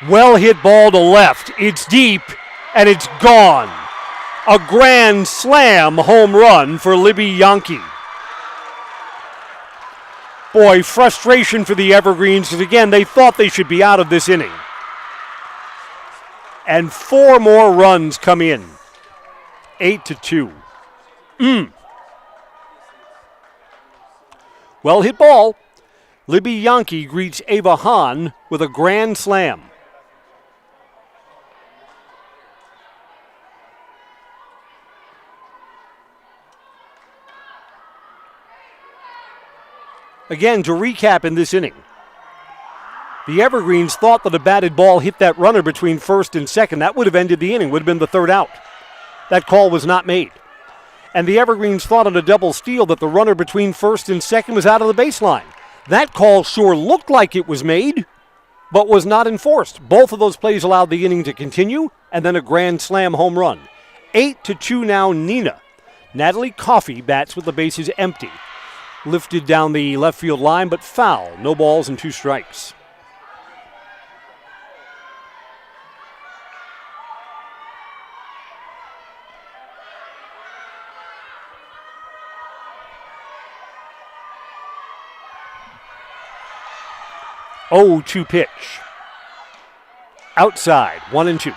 Well hit ball to left. It's deep and it's gone. A grand slam home run for Libby Yankee. Boy, frustration for the Evergreens, because again, they thought they should be out of this inning. And 4 more runs come in. 8-2. Well hit ball. Libby Yankee greets Ava Hahn with a grand slam. Again, to recap in this inning, the Evergreens thought that a batted ball hit that runner between first and second. That would have ended the inning, would have been the third out. That call was not made. And the Evergreens thought on a double steal that the runner between first and second was out of the baseline. That call sure looked like it was made, but was not enforced. Both of those plays allowed the inning to continue, and then a grand slam home run. 8-2 now, Neenah. Natalie Coffey bats with the bases empty. Lifted down the left field line, but foul. No balls and 2 strikes. Oh, 2 pitch. Outside, 1-2.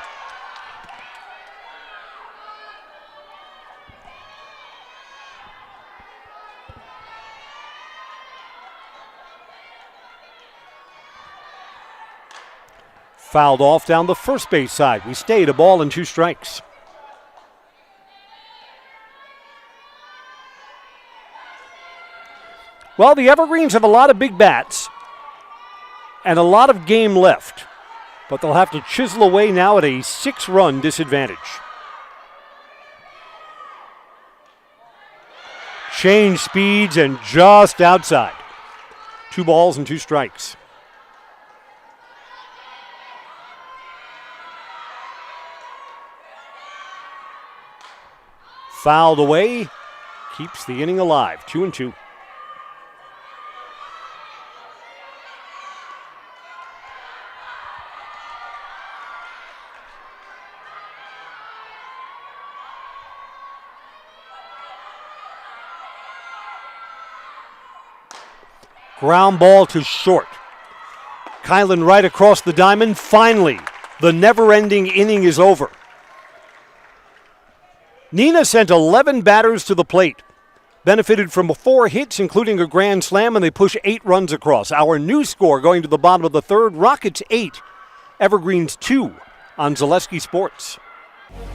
Fouled off down the first base side. We stayed a ball and 2 strikes. Well, the Evergreens have a lot of big bats and a lot of game left, but they'll have to chisel away now at a 6-run disadvantage. Change speeds and just outside. 2 balls and 2 strikes. Fouled away, keeps the inning alive, 2-2. Ground ball to short. Kylan right across the diamond. Finally, the never-ending inning is over. Neenah sent 11 batters to the plate. Benefited from 4 hits, including a grand slam, and they push 8 runs across. Our new score going to the bottom of the third, Rockets 8, Evergreens 2 on Zaleski Sports.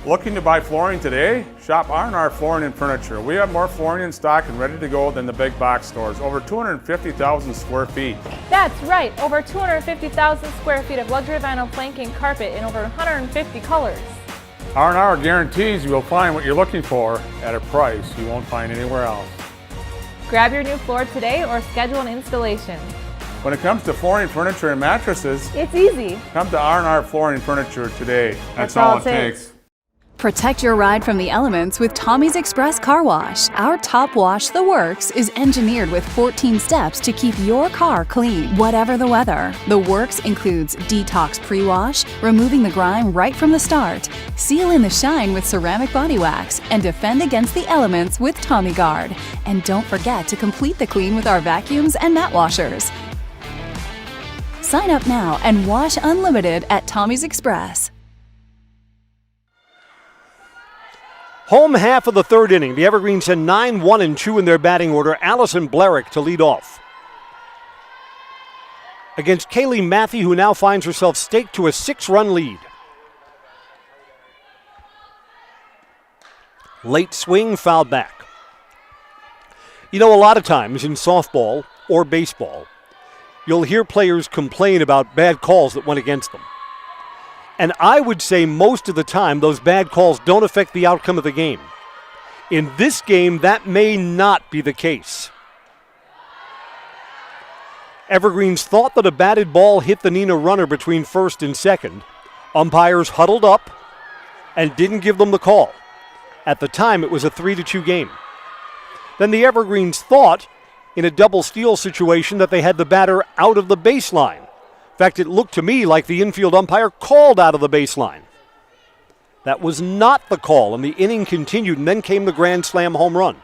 Looking to buy flooring today? Shop R&R Flooring and Furniture. We have more flooring in stock and ready to go than the big box stores. Over 250,000 square feet. That's right, over 250,000 square feet of luxury vinyl planking carpet in over 150 colors. R&R guarantees you will find what you're looking for at a price you won't find anywhere else. Grab your new floor today or schedule an installation. When it comes to flooring, furniture, and mattresses, it's easy. Come to R&R Flooring and Furniture today. That's all it takes. Protect your ride from the elements with Tommy's Express Car Wash. Our top wash, The Works, is engineered with 14 steps to keep your car clean, whatever the weather. The Works includes detox pre-wash, removing the grime right from the start, seal in the shine with ceramic body wax, and defend against the elements with Tommy Guard. And don't forget to complete the clean with our vacuums and mat washers. Sign up now and wash unlimited at Tommy's Express. Home half of the third inning. The Evergreens send 9-1-2 in their batting order. Allison Blerick to lead off. Against Kaylee Matthew, who now finds herself staked to a 6-run lead. Late swing, fouled back. You know, a lot of times in softball or baseball, you'll hear players complain about bad calls that went against them. And I would say most of the time those bad calls don't affect the outcome of the game. In this game, that may not be the case. Evergreens thought that a batted ball hit the Neenah runner between first and second. Umpires huddled up and didn't give them the call. At the time, it was a 3-2 game. Then the Evergreens thought, in a double steal situation, that they had the batter out of the baseline. In fact, it looked to me like the infield umpire called out of the baseline. That was not the call, and the inning continued, and then came the grand slam home run.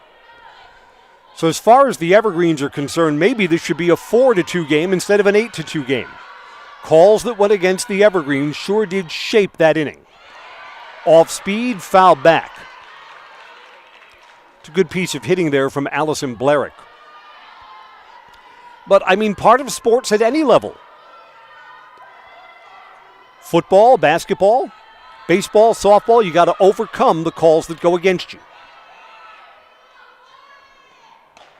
So as far as the Evergreens are concerned, maybe this should be a 4-2 game instead of an 8-2 game. Calls that went against the Evergreens sure did shape that inning. Off speed, foul back. It's a good piece of hitting there from Allison Blarick. But, I mean, part of sports at any level. Football, basketball, baseball, softball, you got to overcome the calls that go against you.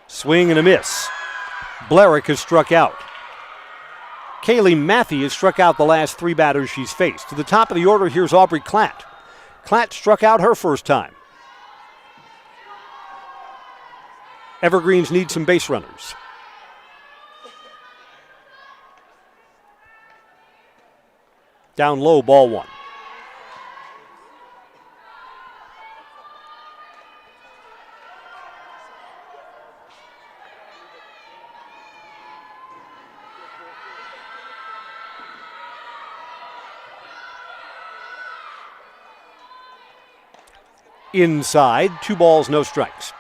Swing and a miss. Blarick has struck out. Kaylee Matthey has struck out the last 3 batters she's faced. To the top of the order, here's Aubrey Klatt. Klatt struck out her first time. Evergreens need some base runners. Down low, ball 1. Inside, 2 balls, no strikes.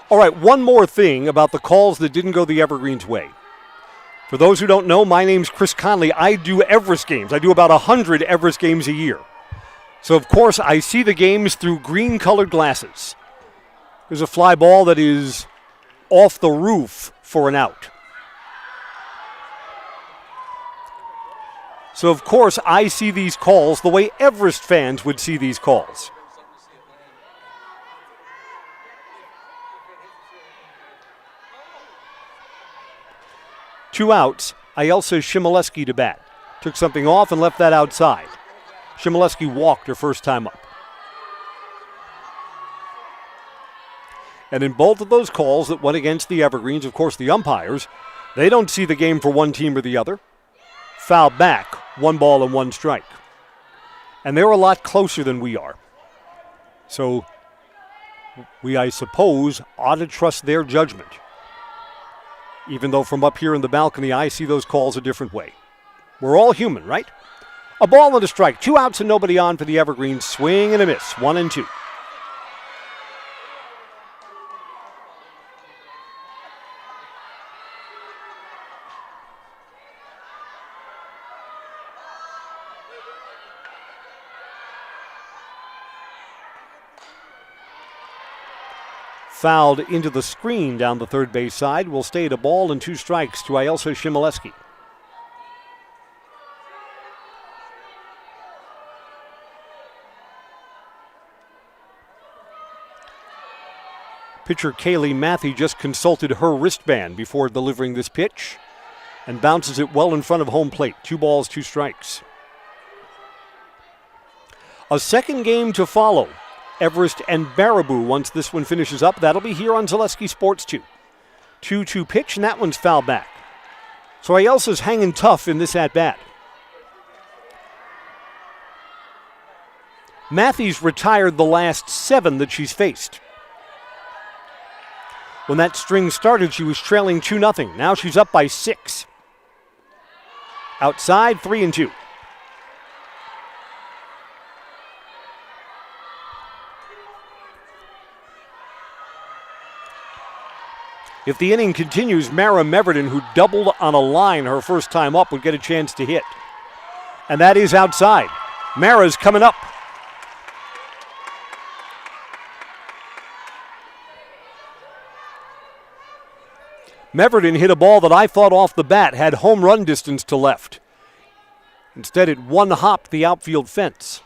All right, one more thing about the calls that didn't go the Evergreens' way. For those who don't know, my name's Chris Conley. I do Everest games. I do about 100 Everest games a year. So, of course, I see the games through green-colored glasses. There's a fly ball that is off the roof for an out. So, of course, I see these calls the way Everest fans would see these calls. Two outs, Ayelsa Shimoleski to bat. Took something off and left that outside. Shimoleski walked her first time up. And in both of those calls that went against the Evergreens, of course, the umpires, they don't see the game for one team or the other. Foul back, 1 ball and 1 strike. And they're a lot closer than we are. So we, I suppose, ought to trust their judgment. Even though from up here in the balcony, I see those calls a different way. We're all human, right? A ball and a strike. 2 outs and nobody on for the Evergreens. Swing and a miss. 1-2. Fouled into the screen down the third base side. Will stay at a ball and 2 strikes to Ayelsa Shimoleski. Pitcher Kaylee Matthey just consulted her wristband before delivering this pitch and bounces it well in front of home plate. 2 balls, 2 strikes. A second game to follow. Everest and Baraboo once this one finishes up. That'll be here on Zaleski Sports 2. 2-2 pitch, and that one's foul back. So Ayelsa's hanging tough in this at-bat. Matthey's retired the last 7 that she's faced. When that string started, she was trailing 2-0. Now she's up by 6. Outside, 3-2. If the inning continues, Mara Meverden, who doubled on a line her first time up, would get a chance to hit. And that is outside. Mara's coming up. Meverden hit a ball that I thought off the bat had home run distance to left. Instead, it one-hopped the outfield fence.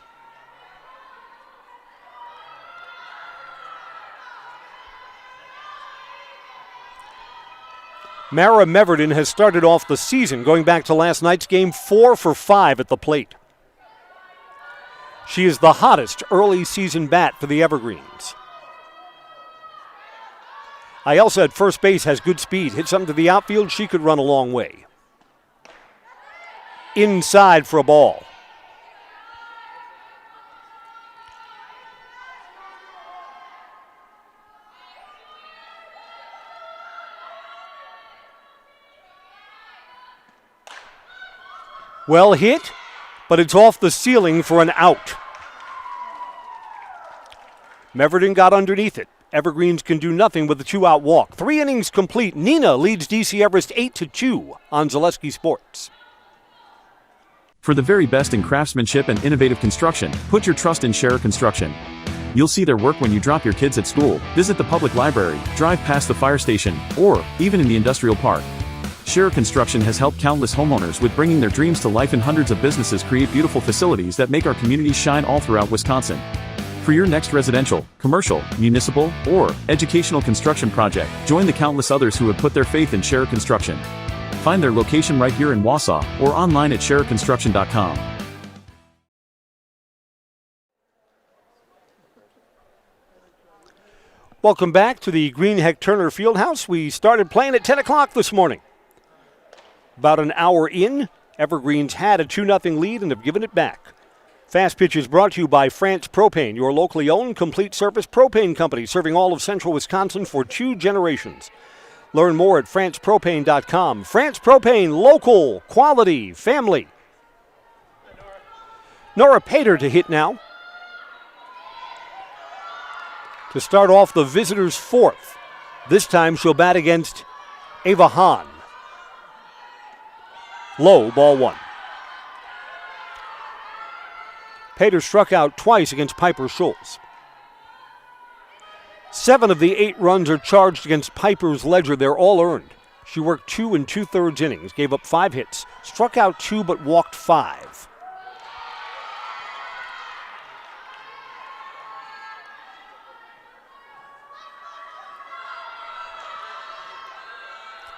Mara Meverden has started off the season, going back to last night's game, 4 for 5 at the plate. She is the hottest early season bat for the Evergreens. Ayelsa at first base has good speed. Hit something to the outfield, she could run a long way. Inside for a ball. Well hit, but it's off the ceiling for an out. Meverden got underneath it. Evergreens can do nothing with a 2-out walk. 3 innings complete. Neenah leads DC Everest 8-2 on Zaleski Sports. For the very best in craftsmanship and innovative construction, put your trust in Scherer Construction. You'll see their work when you drop your kids at school, visit the public library, drive past the fire station, or even in the industrial park. Scherer Construction has helped countless homeowners with bringing their dreams to life, and hundreds of businesses create beautiful facilities that make our communities shine all throughout Wisconsin. For your next residential, commercial, municipal, or educational construction project, join the countless others who have put their faith in Scherer Construction. Find their location right here in Wausau or online at schererconstruction.com. Welcome back to the Greenheck Turner Fieldhouse. We started playing at 10 o'clock this morning. About an hour in, Evergreens had a 2-0 lead and have given it back. Fast Pitch is brought to you by France Propane, your locally owned complete-service propane company serving all of central Wisconsin for 2 generations. Learn more at francepropane.com. France Propane, local, quality, family. Nora Pater to hit now. To start off the visitors' 4th. This time she'll bat against Ava Hahn. Low, ball 1. Pater struck out twice against Piper Schulz. 7 of the 8 runs are charged against Piper's ledger. They're all earned. She worked 2 2/3 innings, gave up 5 hits, struck out 2 but walked 5.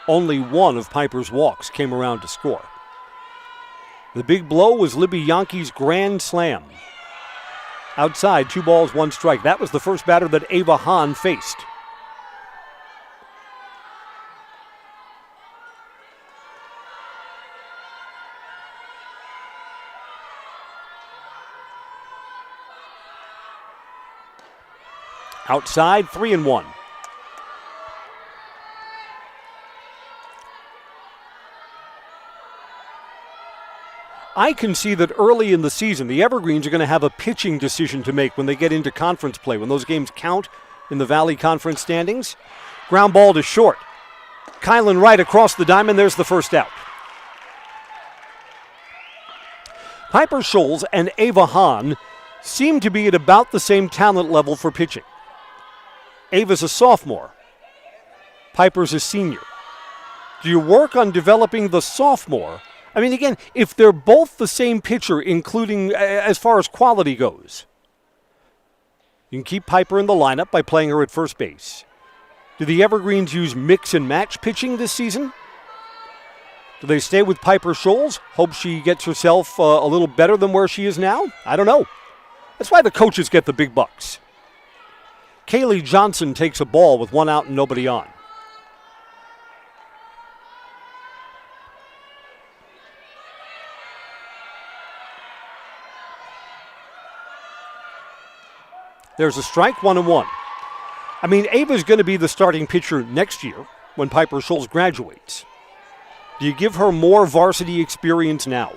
Only 1 of Piper's walks came around to score. The big blow was Libby Yankee's grand slam. Outside, 2 balls, 1 strike. That was the first batter that Ava Hahn faced. Outside, 3-1. I can see that early in the season, the Evergreens are going to have a pitching decision to make when they get into conference play, when those games count in the Valley Conference standings. Ground ball to short. Kylan Wright across the diamond. There's the first out. Piper Schulz and Ava Hahn seem to be at about the same talent level for pitching. Ava's a sophomore. Piper's a senior. Do you work on developing the sophomore? I mean, again, if they're both the same pitcher, including as far as quality goes, you can keep Piper in the lineup by playing her at first base. Do the Evergreens use mix and match pitching this season? Do they stay with Piper Schulz? Hope she gets herself a little better than where she is now? I don't know. That's why the coaches get the big bucks. Kaylee Johnson takes a ball with 1 out and nobody on. There's a strike, 1-1. I mean, Ava's going to be the starting pitcher next year when Piper Schulz graduates. Do you give her more varsity experience now?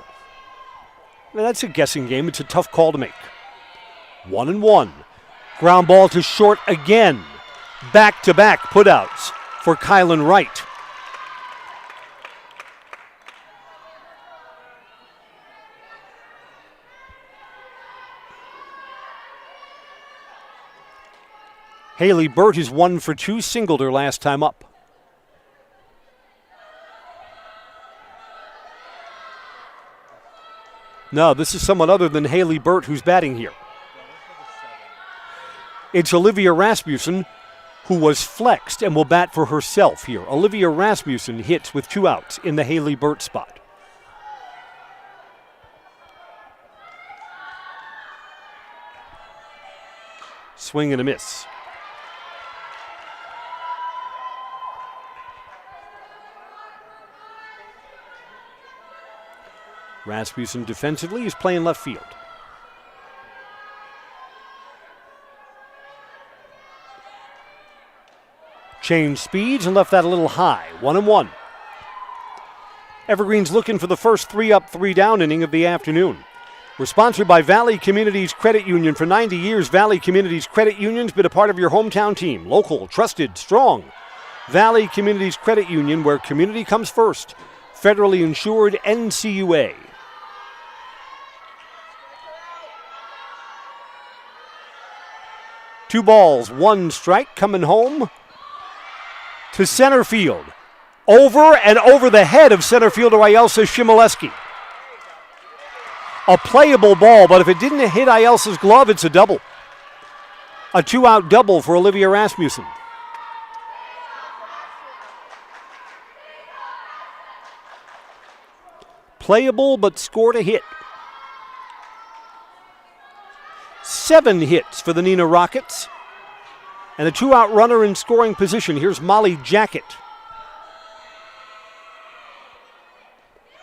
Well, that's a guessing game. It's a tough call to make. 1-1. Ground ball to short again. Back-to-back putouts for Kylan Wright. Haley Burt is 1 for 2, singled her last time up. No, this is someone other than Haley Burt who's batting here. It's Olivia Rasmussen, who was flexed and will bat for herself here. Olivia Rasmussen hits with 2 outs in the Haley Burt spot. Swing and a miss. Rasmussen defensively is playing left field. Changed speeds and left that a little high. 1-1. Evergreens looking for the first 3-up, 3-down inning of the afternoon. We're sponsored by Valley Communities Credit Union. For 90 years, Valley Communities Credit Union's been a part of your hometown team. Local, trusted, strong. Valley Communities Credit Union, where community comes first. Federally insured, NCUA. 2 balls, 1 strike, coming home to center field. Over and over the head of center fielder Ielsa Shimoleski. A playable ball, but if it didn't hit Ielsa's glove, it's a double. A 2-out double for Olivia Rasmussen. Playable, but scored a hit. 7 hits for the Neenah Rockets. And a 2-out runner in scoring position. Here's Molly Jacket.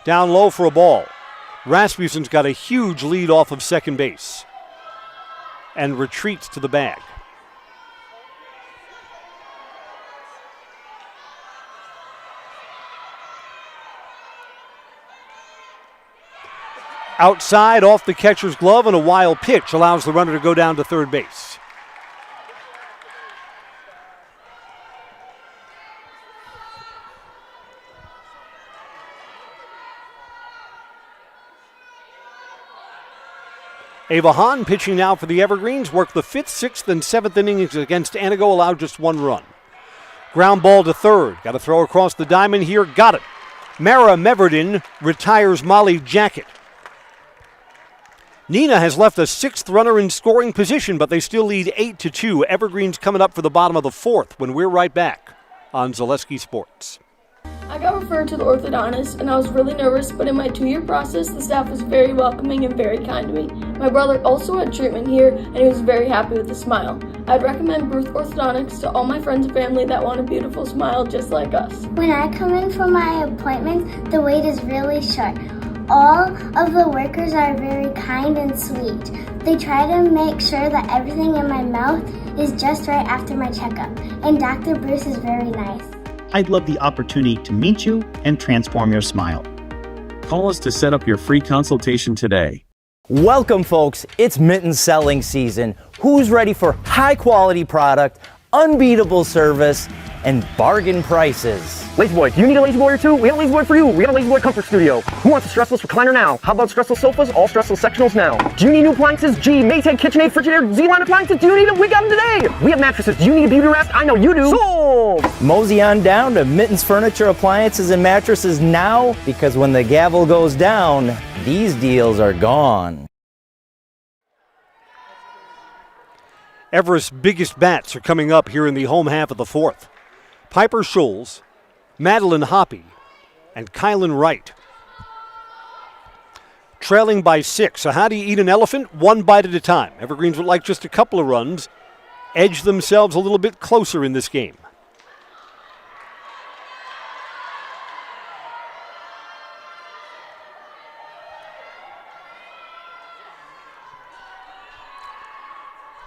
Down low for a ball. Rasmussen's got a huge lead off of second base and retreats to the bag. Outside, off the catcher's glove, and a wild pitch allows the runner to go down to third base. Ava Hahn pitching now for the Evergreens. Worked the 5th, 6th, and 7th innings against Anago, allowed just 1 run. Ground ball to third. Got to throw across the diamond here. Got it. Mara Meverdin retires Molly Jacket. Neenah has left a 6th runner in scoring position, but they still lead 8-2. Evergreens coming up for the bottom of the 4th when we're right back on Zaleski Sports. I got referred to the orthodontist, and I was really nervous, but in my 2-year process, the staff was very welcoming and very kind to me. My brother also had treatment here, and he was very happy with a smile. I'd recommend Bruce Orthodontics to all my friends and family that want a beautiful smile just like us. When I come in for my appointment, the wait is really short. All of the workers are very kind and sweet. They try to make sure that everything in my mouth is just right after my checkup, and Dr. Bruce is very nice. I'd love the opportunity to meet you and transform your smile. Call us to set up your free consultation today. Welcome, folks. It's mitten selling season. Who's ready for high quality product, unbeatable service, and bargain prices? Lazy Boy, do you need a Lazy Boy or two? We have a Lazy Boy for you. We have a Lazy Boy Comfort Studio. Who wants a stressless recliner now? How about stressless sofas? All stressless sectionals now. Do you need new appliances? Gee, Maytag, KitchenAid, Frigidaire, Z-Line appliances. Do you need them? We got them today. We have mattresses. Do you need a beauty rest? I know you do. Sold! Mosey on down to Mittens Furniture, Appliances, and Mattresses now, because when the gavel goes down, these deals are gone. Everest's biggest bats are coming up here in the home half of the 4th. Piper Scholes, Madeline Hoppy, and Kylan Wright. Trailing by 6. So how do you eat an elephant? 1 bite at a time. Evergreens would like just a couple of runs, edge themselves a little bit closer in this game.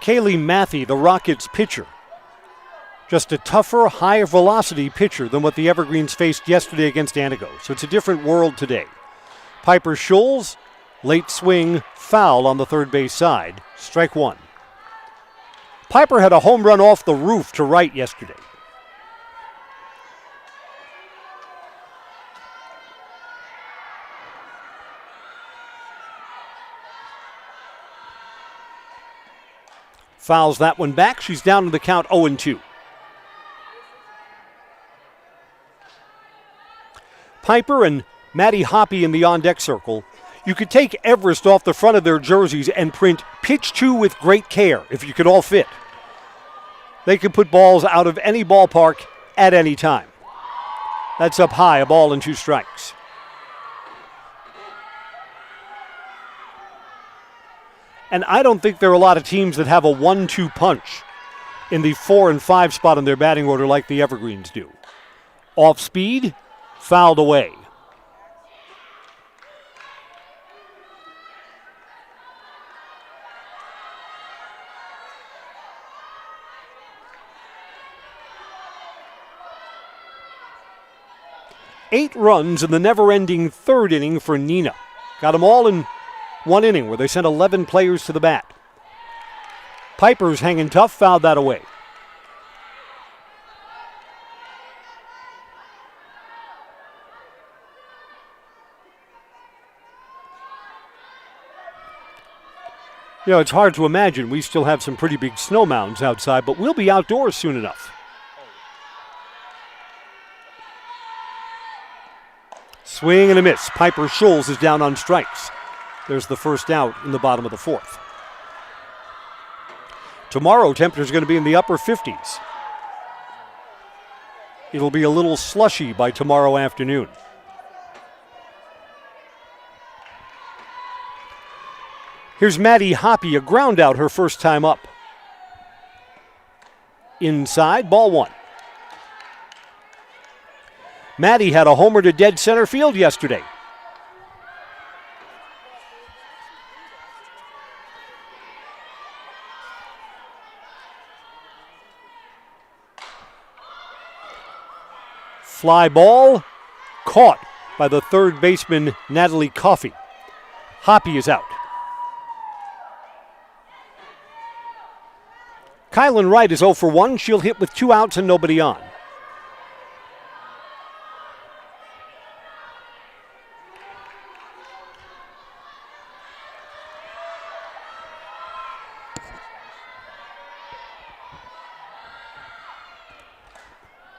Kaylee Matthey, the Rockets pitcher. Just a tougher, higher velocity pitcher than what the Evergreens faced yesterday against Anago. So it's a different world today. Piper Scholes, late swing, foul on the third base side. Strike 1. Piper had a home run off the roof to right yesterday. Fouls that one back. She's down to the count 0-2. Piper and Maddie Hoppy in the on-deck circle. You could take Everest off the front of their jerseys and print pitch to with great care if you could all fit. They could put balls out of any ballpark at any time. That's up high, a ball and 2 strikes. And I don't think there are a lot of teams that have a 1-2 punch in the 4 and 5 spot in their batting order like the Evergreens do. Off speed, fouled away. Eight runs in the never-ending 3rd inning for Neenah. Got them all in 1 inning where they sent 11 players to the bat. Piper's hanging tough, fouled that away. You know, it's hard to imagine. We still have some pretty big snow mounds outside, but we'll be outdoors soon enough. Swing and a miss. Piper Schulz is down on strikes. There's the first out in the bottom of the fourth. Tomorrow, temperatures are going to be in the upper 50s. It'll be a little slushy by tomorrow afternoon. Here's Maddie Hoppy, a ground out her first time up. Inside, ball one. Maddie had a homer to dead center field yesterday. Fly ball, caught by the third baseman, Natalie Coffey. Hoppy is out. Kylan Wright is 0 for 1. She'll hit with 2 outs and nobody on.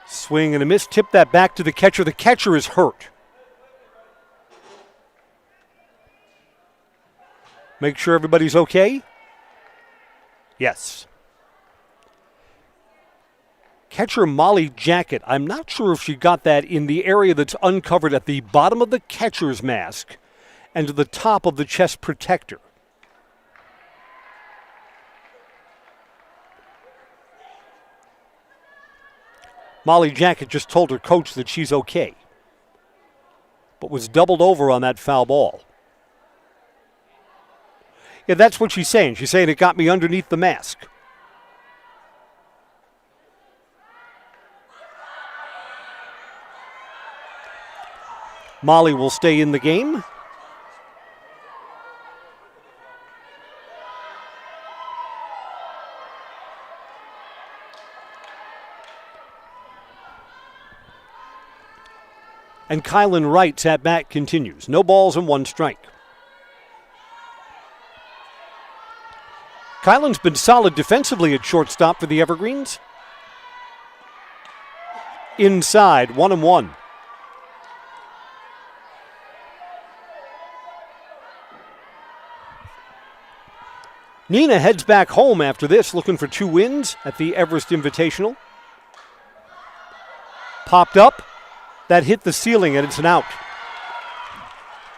Swing and a miss. Tip that back to the catcher. The catcher is hurt. Make sure everybody's okay. Yes. Catcher Molly Jacket. I'm not sure if she got that in the area that's uncovered at the bottom of the catcher's mask and to the top of the chest protector. Molly Jacket just told her coach that she's okay, but was doubled over on that foul ball. Yeah, that's what she's saying. She's saying it got me underneath the mask. Molly will stay in the game. And Kylan Wright's at bat continues. No balls and 1 strike. Kylan's been solid defensively at shortstop for the Evergreens. Inside, 1-1. Neenah heads back home after this, looking for 2 wins at the Everest Invitational. Popped up. That hit the ceiling, and it's an out.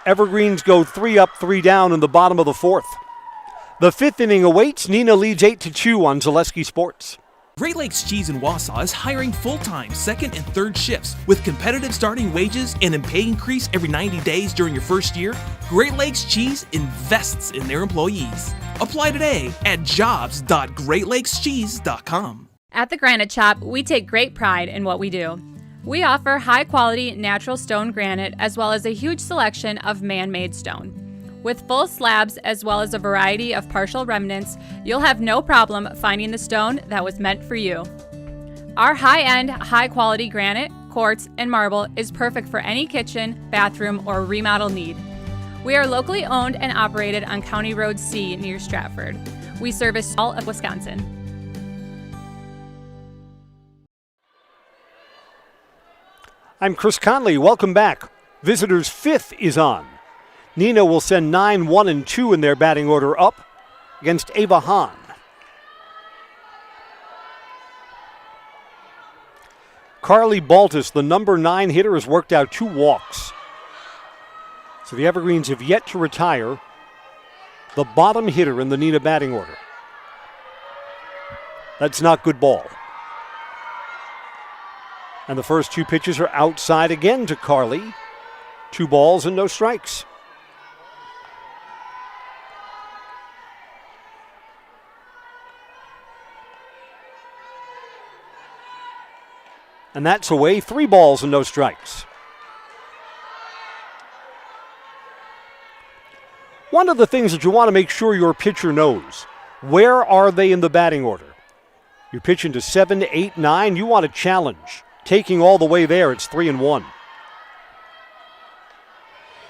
Evergreens go 3 up, 3 down in the bottom of the 4th. The 5th inning awaits. Neenah leads 8-2 on Zaleski Sports. Great Lakes Cheese in Wausau is hiring full-time second and third shifts with competitive starting wages and a pay increase every 90 days during your first year. Great Lakes Cheese invests in their employees. Apply today at jobs.greatlakescheese.com. At the Granite Shop, we take great pride in what we do. We offer high-quality natural stone granite as well as a huge selection of man-made stone. With full slabs as well as a variety of partial remnants, you'll have no problem finding the stone that was meant for you. Our high-end, high-quality granite, quartz, and marble is perfect for any kitchen, bathroom, or remodel need. We are locally owned and operated on County Road C near Stratford. We service all of Wisconsin. I'm Chris Conley. Welcome back. Visitors' 5th is on. Neenah will send 9, 1, and 2 in their batting order up against Ava Hahn. Carly Baltus, the number 9 hitter, has worked out 2 walks. So the Evergreens have yet to retire the bottom hitter in the Neenah batting order. That's not good ball. And the first 2 pitches are outside again to Carly. 2 balls and no strikes. And that's away, 3 balls and no strikes. One of the things that you want to make sure your pitcher knows, where are they in the batting order? You're pitching to 7, 8, 9, you want to challenge. Taking all the way there, it's 3-1.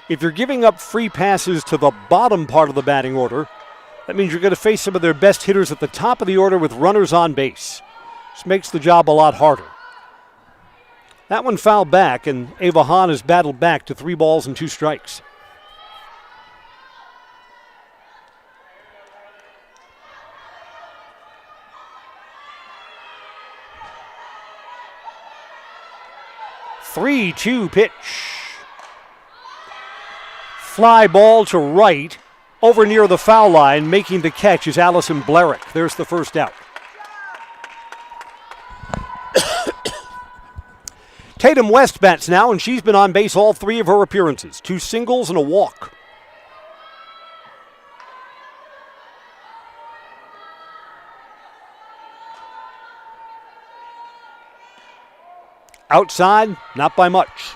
If you're giving up free passes to the bottom part of the batting order, That means you're going to face some of their best hitters at the top of the order with runners on base. This makes the job a lot harder. That one fouled back, and Ava Hahn has battled back to 3 balls and 2 strikes. Three-two pitch. Fly ball to right, over near the foul line. Making the catch is Allison Blerick. There's the first out. Tatum West bats now, and she's been on base all 3 of her appearances. 2 singles and a walk. Outside, not by much.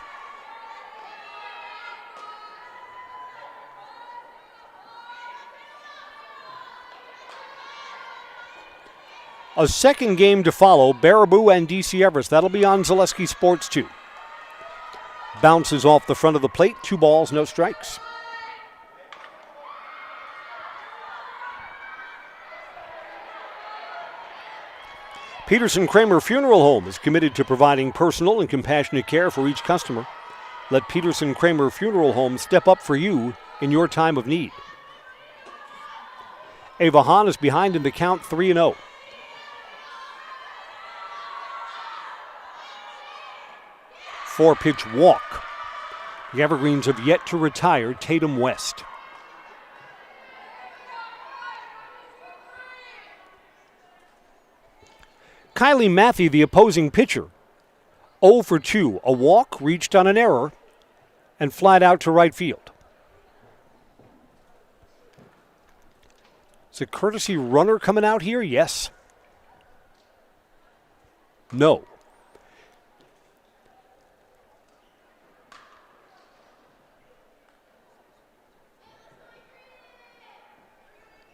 A second game to follow, Baraboo and DC Everest. That'll be on Zaleski Sports 2. Bounces off the front of the plate, 2 balls, no strikes. Peterson Kramer Funeral Home is committed to providing personal and compassionate care for each customer. Let Peterson Kramer Funeral Home step up for you in your time of need. Ava Hahn is behind in the count 3-0. Four-pitch walk. The Evergreens have yet to retire Tatum West. Kylie Matthew, the opposing pitcher, 0 for 2. A walk, reached on an error, and flied out to right field. Is a courtesy runner coming out here? Yes. No.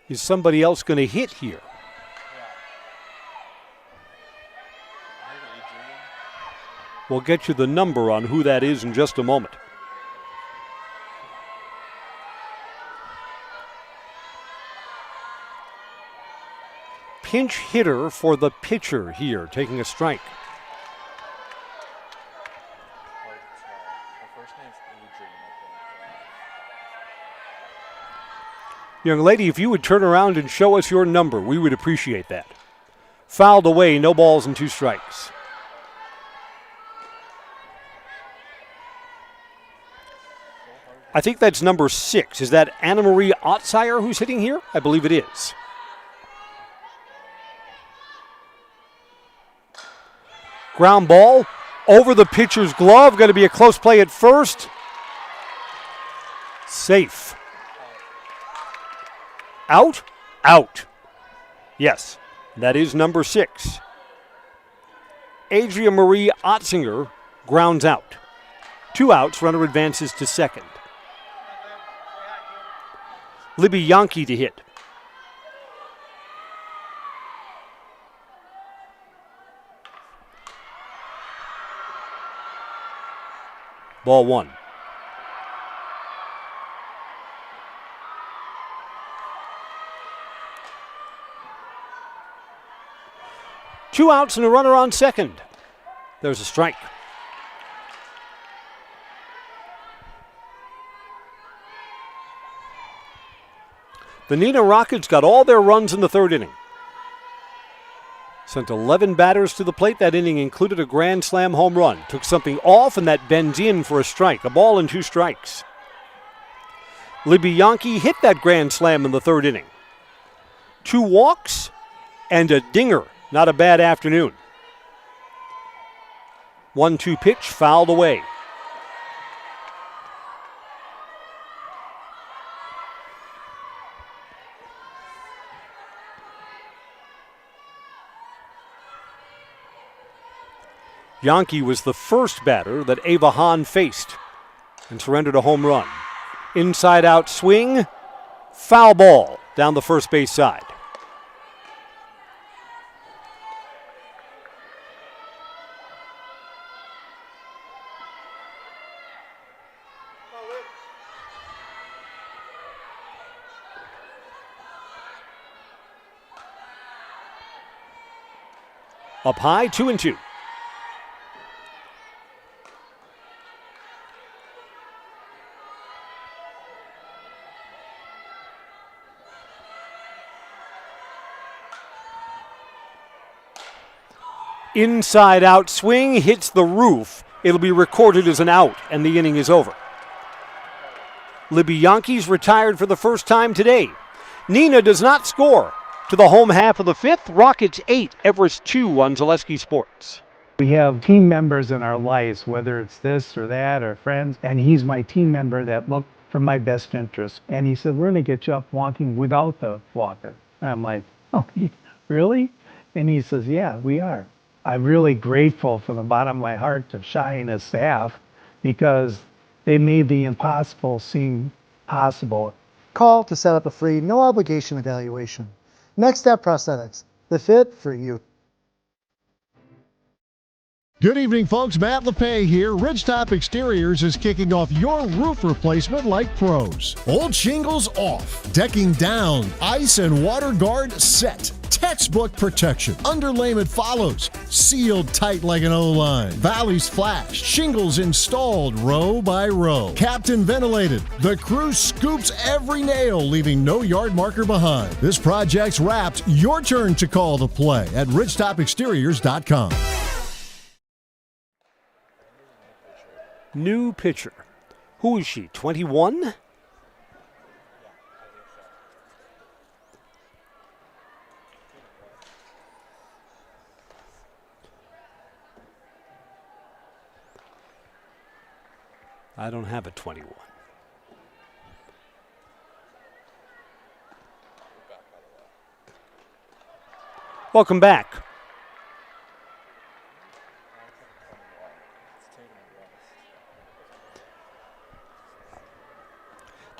Is somebody else going to hit here? We'll get you the number on who that is in just a moment. Pinch hitter for the pitcher here, taking a strike. Young lady, if you would turn around and show us your number, we would appreciate that. Fouled away, no balls and 2 strikes. I think that's number 6. Is that Anna Marie Ottsire who's hitting here? I believe it is. Ground ball over the pitcher's glove. Going to be a close play at first. Safe. Out? Out. Yes, that is number 6. Adria Marie Otzinger grounds out. 2 outs, runner advances to second. Libby Yankee to hit. Ball 1. Two outs and a runner on second. There's a strike. The Neenah Rockets got all their runs in the 3rd inning. Sent 11 batters to the plate. That inning included a grand slam home run. Took something off, and that bends in for a strike. A ball and 2 strikes. Libby Yankee hit that grand slam in the 3rd inning. 2 walks and a dinger. Not a bad afternoon. 1-2 pitch, fouled away. Yankee was the first batter that Ava Hahn faced and surrendered a home run. Inside out swing, foul ball down the first base side. Up high, 2-2. Inside out swing, hits the roof. It'll be recorded as an out, and the inning is over. Libby Yankees retired for the first time today. Neenah does not score. To the home half of the fifth, Rockets 8, Everest 2 on Zaleski Sports. We have team members in our lives, whether it's this or that or friends, and he's my team member that looked for my best interest. And he said, we're going to get you up walking without the walker. And I'm like, oh, really? And he says, yeah, we are. I'm really grateful from the bottom of my heart to Shai and his staff because they made the impossible seem possible. Call to set up a free, no obligation evaluation. Next Step Prosthetics, the fit for you. Good evening, folks. Matt LePay here. Ridgetop Exteriors is kicking off your roof replacement like pros. Old shingles off, decking down, ice and water guard set. Textbook protection. Underlayment follows. Sealed tight like an O-line. Valleys flashed. Shingles installed row by row. Captain ventilated. The crew scoops every nail, leaving no yard marker behind. This project's wrapped. Your turn to call the play at ridgetopexteriors.com. New pitcher. Who is she, 21? I don't have a 21. Welcome back.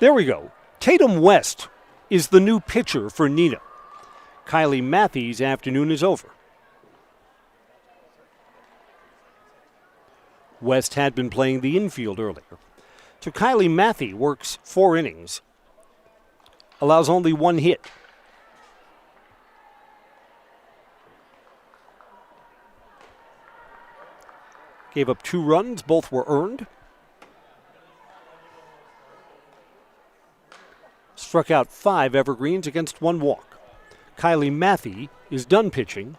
There we go. Tatum West is the new pitcher for Neenah. Kylie Matthey's afternoon is over. West had been playing the infield earlier. So Kylie Matthey works 4 innings, allows only 1 hit. Gave up 2 runs, both were earned. Struck out 5 evergreens against 1 walk. Kylie Matthey is done pitching.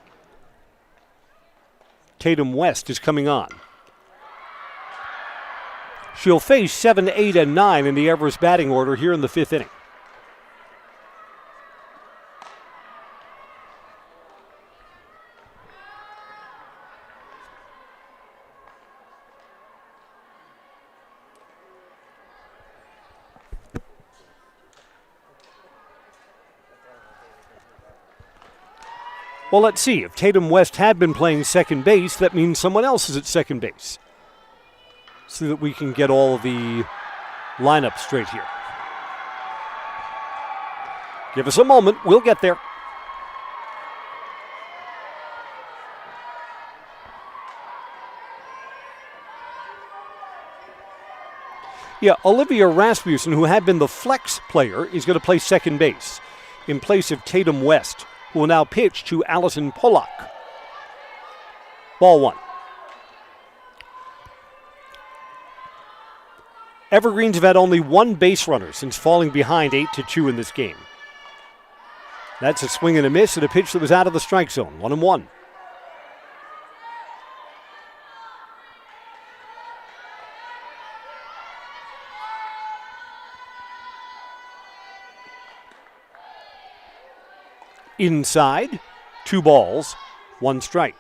Tatum West is coming on. She'll face 7, 8, and 9 in the Everest batting order here in the 5th inning. Well, let's see. If Tatum West had been playing second base, that means someone else is at second base. So that we can get all of the lineup straight here. Give us a moment. We'll get there. Yeah, Olivia Rasmussen, who had been the flex player, is going to play second base in place of Tatum West, who will now pitch to Allison Pollock. Ball 1. Evergreens have had only 1 base runner since falling behind 8-2 in this game. That's a swing and a miss at a pitch that was out of the strike zone. 1-1. Inside, 2 balls, 1 strike.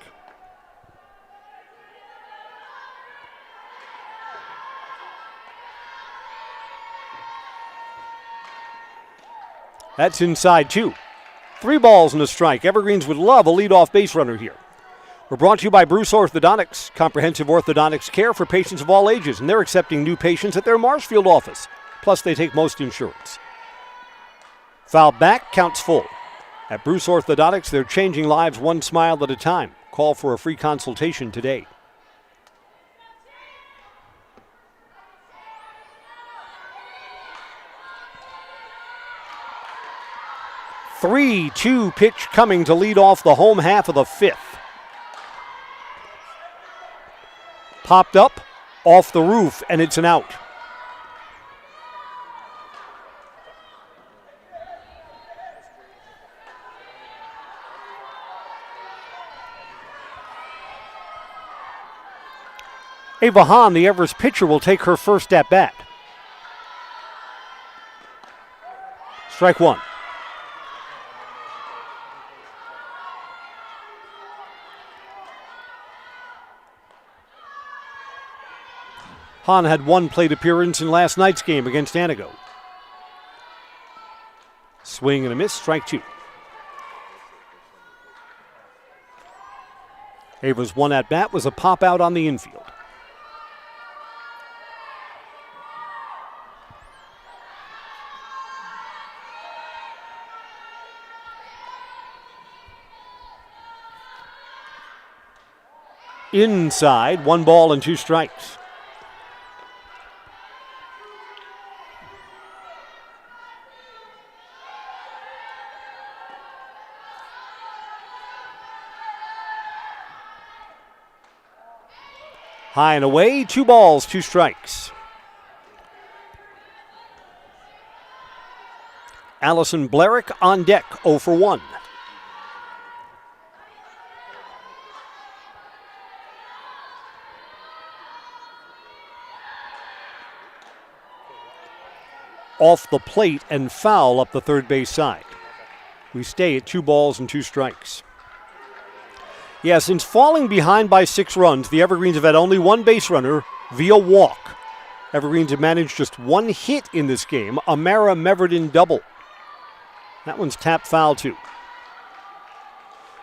That's inside 2. 3 balls and a strike. Evergreens would love a leadoff base runner here. We're brought to you by Bruce Orthodontics, comprehensive orthodontics care for patients of all ages, and they're accepting new patients at their Marshfield office. Plus, they take most insurance. Foul back, counts full. At Bruce Orthodontics, they're changing lives one smile at a time. Call for a free consultation today. Three-two pitch coming to lead off the home half of the 5th. Popped up, off the roof, and it's an out. Ava Hahn, the Everest pitcher, will take her first at bat. Strike one. Hahn had one plate appearance in last night's game against Antigo. Swing and a miss, strike two. Ava's one at bat was a pop out on the infield. Inside, 1 ball and 2 strikes. High and away, 2 balls, 2 strikes. Allison Blerick on deck, 0 for 1. Off the plate and foul up the third base side. We stay at 2 balls and 2 strikes. Yeah, since falling behind by 6 runs, the Evergreens have had only 1 base runner via walk. Evergreens have managed just 1 hit in this game, a Mara Meverden double. That one's tapped foul too.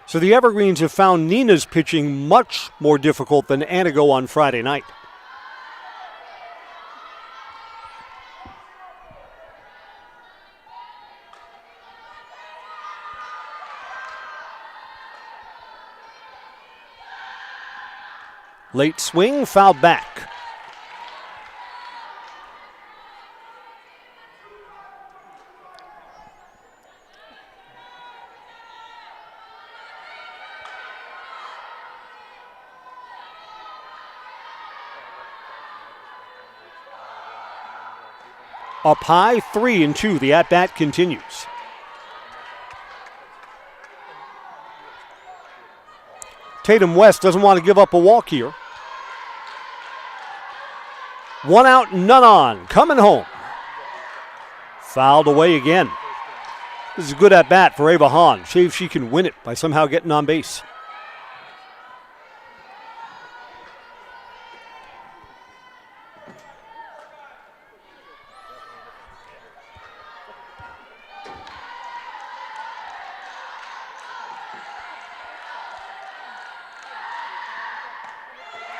So the Evergreens have found Neenah's pitching much more difficult than Antigo on Friday night. Late swing, fouled back. Up high, 3-2. The at-bat continues. Tatum West doesn't want to give up a walk here. 1 out, none on. Coming home. Fouled away again. This is a good at bat for Ava Hahn. See if she can win it by somehow getting on base.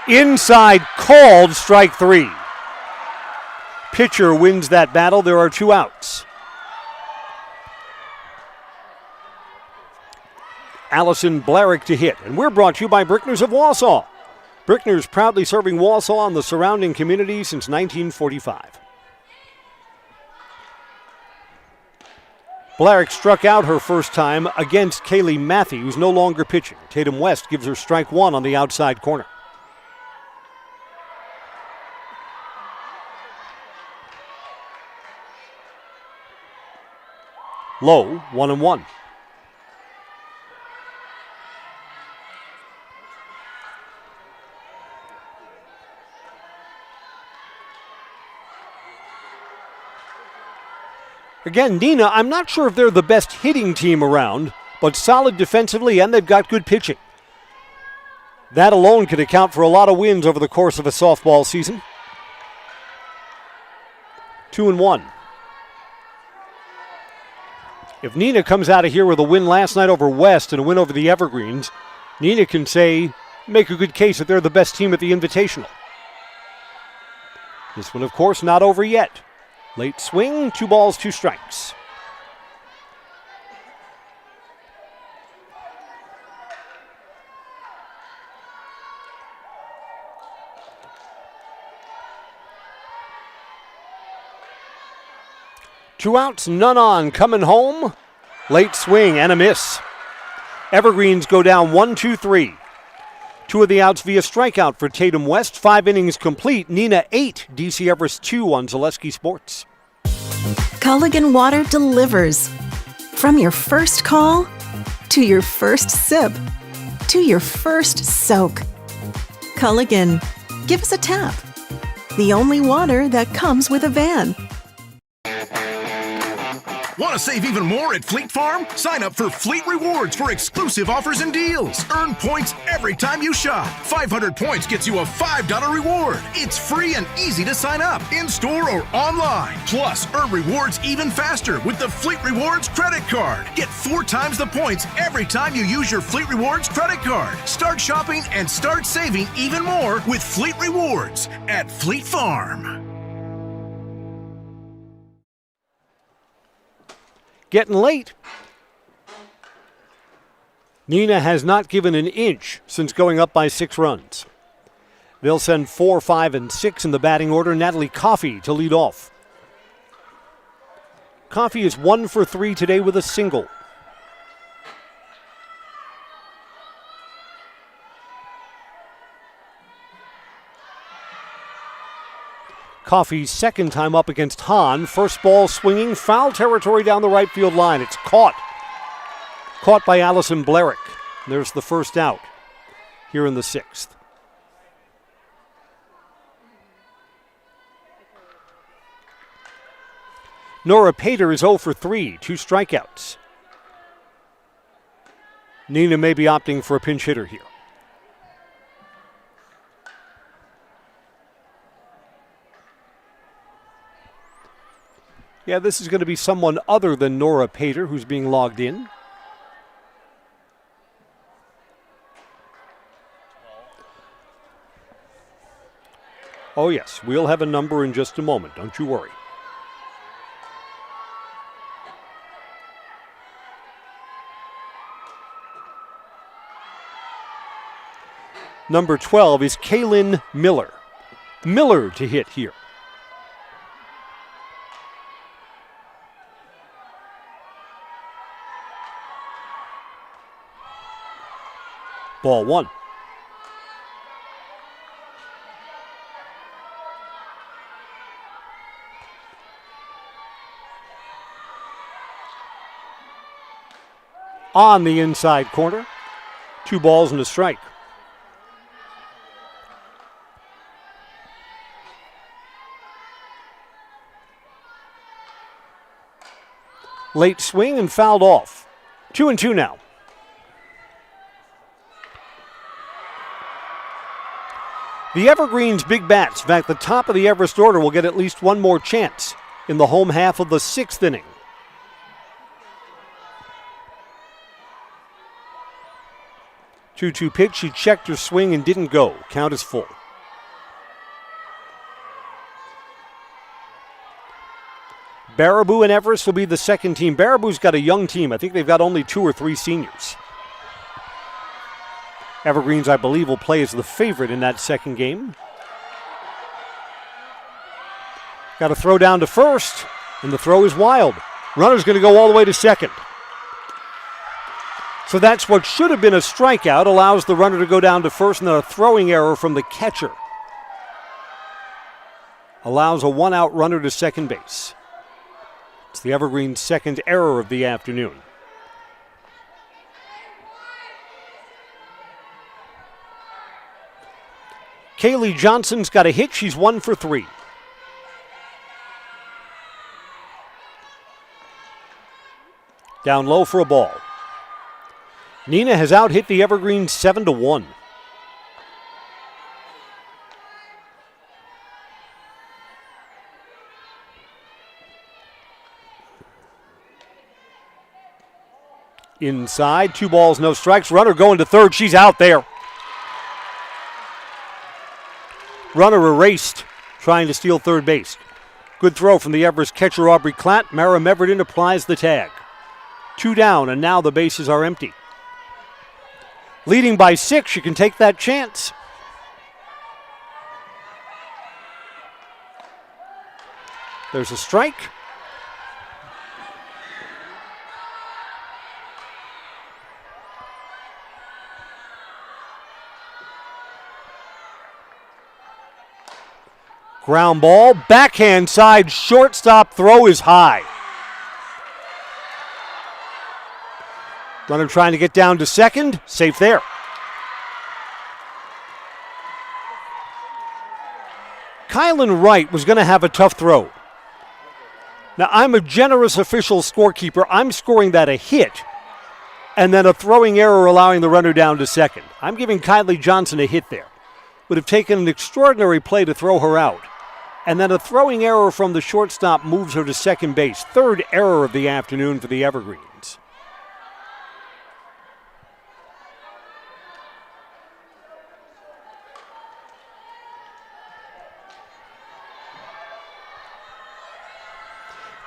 Inside, called, strike 3. Pitcher wins that battle. There are 2 outs. Allison Blerick to hit. And we're brought to you by Brickner's of Wausau. Brickner's proudly serving Wausau and the surrounding community since 1945. Blerick struck out her first time against Kaylee Matthews, who's no longer pitching. Tatum West gives her strike 1 on the outside corner. Low, 1-1. Again, Neenah, I'm not sure if they're the best hitting team around, but solid defensively, and they've got good pitching. That alone could account for a lot of wins over the course of a softball season. 2-1. If Neenah comes out of here with a win last night over West and a win over the Evergreens, Neenah can make a good case that they're the best team at the Invitational. This one, of course, not over yet. Late swing, 2 balls, 2 strikes. Two outs, none on, coming home. Late swing and a miss. Evergreens go down 1-2-3. 2 of the outs via strikeout for Tatum West. 5 innings complete. Neenah 8, DC Everest 2 on Zaleski Sports. Culligan Water delivers. From your first call, to your first sip, to your first soak. Culligan, give us a tap. The only water that comes with a van. Want to save even more at Fleet Farm? Sign up for Fleet Rewards for exclusive offers and deals. Earn points every time you shop. 500 points gets you a $5 reward. It's free and easy to sign up, in-store or online. Plus, earn rewards even faster with the Fleet Rewards credit card. Get 4 times the points every time you use your Fleet Rewards credit card. Start shopping and start saving even more with Fleet Rewards at Fleet Farm. Getting late. Neenah has not given an inch since going up by 6 runs. They'll send 4, 5, and 6 in the batting order. Natalie Coffey to lead off. Coffey is 1 for 3 today with a single. Coffey's second time up against Hahn. First ball swinging, foul territory down the right field line. It's caught. Caught by Allison Blerick. There's the first out here in the 6th. Nora Pater is 0 for 3, 2 strikeouts. Neenah may be opting for a pinch hitter here. Yeah, this is going to be someone other than Nora Pater who's being logged in. Oh yes, we'll have a number in just a moment, don't you worry. Number 12 is Kaylin Miller. Miller to hit here. Ball 1. On the inside corner. 2 balls and a strike. Late swing and fouled off. 2-2 now. The Evergreens' big bats, in fact, the top of the Everest order, will get at least one more chance in the home half of the 6th inning. Two-two pitch. She checked her swing and didn't go. Count is full. Baraboo and Everest will be the second team. Baraboo's got a young team. I think they've got only 2 or 3 seniors. Evergreens, I believe, will play as the favorite in that second game. Got a throw down to first, and the throw is wild. Runner's going to go all the way to second. So that's what should have been a strikeout, allows the runner to go down to first, and then a throwing error from the catcher allows a 1-out runner to second base. It's the Evergreens' second error of the afternoon. Kaylee Johnson's got a hit. She's 1 for 3. Down low for a ball. Neenah has out-hit the Evergreens 7-1. Inside, 2 balls, no strikes. Runner going to third. She's out there. Runner erased, trying to steal third base. Good throw from the Everest catcher Aubrey Klatt. Mara Meverden applies the tag. 2 down, and now the bases are empty. Leading by 6, you can take that chance. There's a strike. Ground ball, backhand side, shortstop throw is high. Runner trying to get down to second, safe there. Kylan Wright was going to have a tough throw. Now, I'm a generous official scorekeeper. I'm scoring that a hit, and then a throwing error allowing the runner down to second. I'm giving Kylie Johnson a hit there. Would have taken an extraordinary play to throw her out. And then a throwing error from the shortstop moves her to second base. Third error of the afternoon for the Evergreens.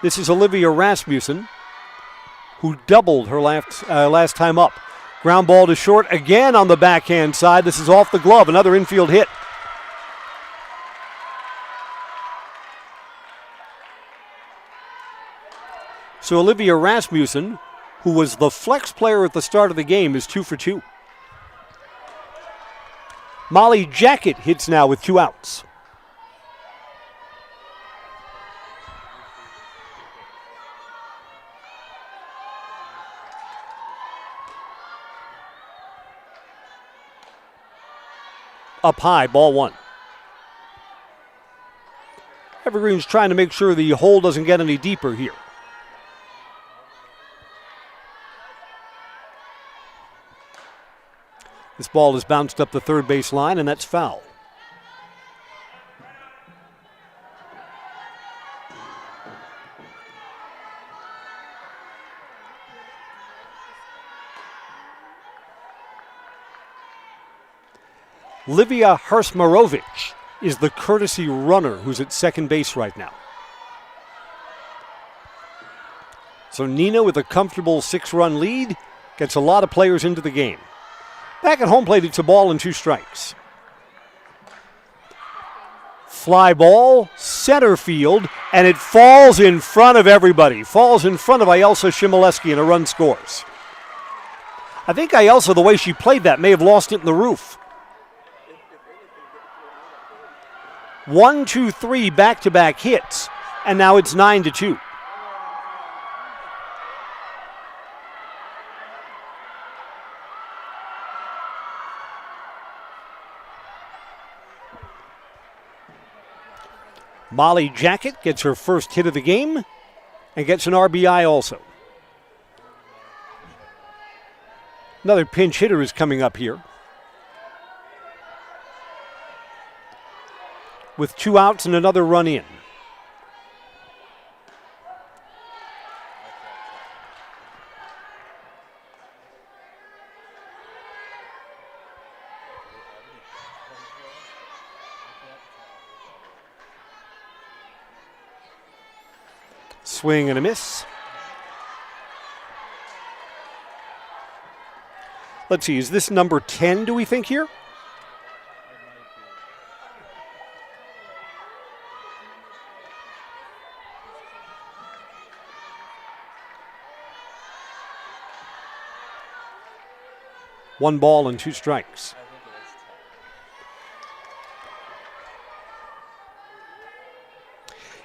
This is Olivia Rasmussen, who doubled her last time up. Ground ball to short again on the backhand side. This is off the glove, another infield hit. So Olivia Rasmussen, who was the flex player at the start of the game, is 2 for 2. Molly Jacket hits now with 2 outs. Up high, ball 1. Evergreen's trying to make sure the hole doesn't get any deeper here. This ball is bounced up the third base line, and that's foul. Livia Harsmarovich is the courtesy runner who's at second base right now. So Neenah, with a comfortable 6-run lead, gets a lot of players into the game. Back at home plate, it's a ball and 2 strikes. Fly ball, center field, and it falls in front of everybody. Falls in front of Ayelsa Shimoleski, and a run scores. I think Ayelsa, the way she played that, may have lost it in the roof. 1, 2, 3 back-to-back hits, and now it's 9-2. Molly Jacket gets her first hit of the game and gets an RBI also. Another pinch hitter is coming up here. With 2 outs and another run in. Swing and a miss. Let's see, is this number 10, do we think, here? One ball and 2 strikes.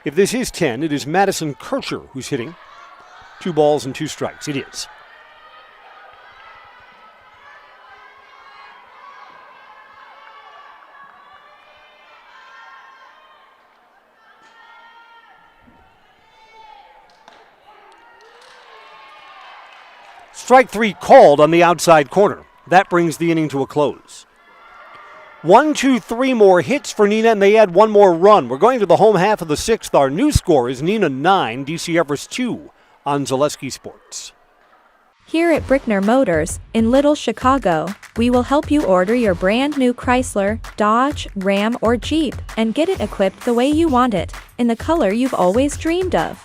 If this is 10, it is Madison Kircher who's hitting. 2 balls and 2 strikes. It is. Strike 3 called on the outside corner. That brings the inning to a close. 1, 2, 3 more hits for Neenah, and they add 1 more run. We're going to the home half of the 6th. Our new score is Neenah 9, DC Everest 2 on Zaleski Sports. Here at Brickner Motors, in Little Chicago, we will help you order your brand new Chrysler, Dodge, Ram, or Jeep, and get it equipped the way you want it, in the color you've always dreamed of.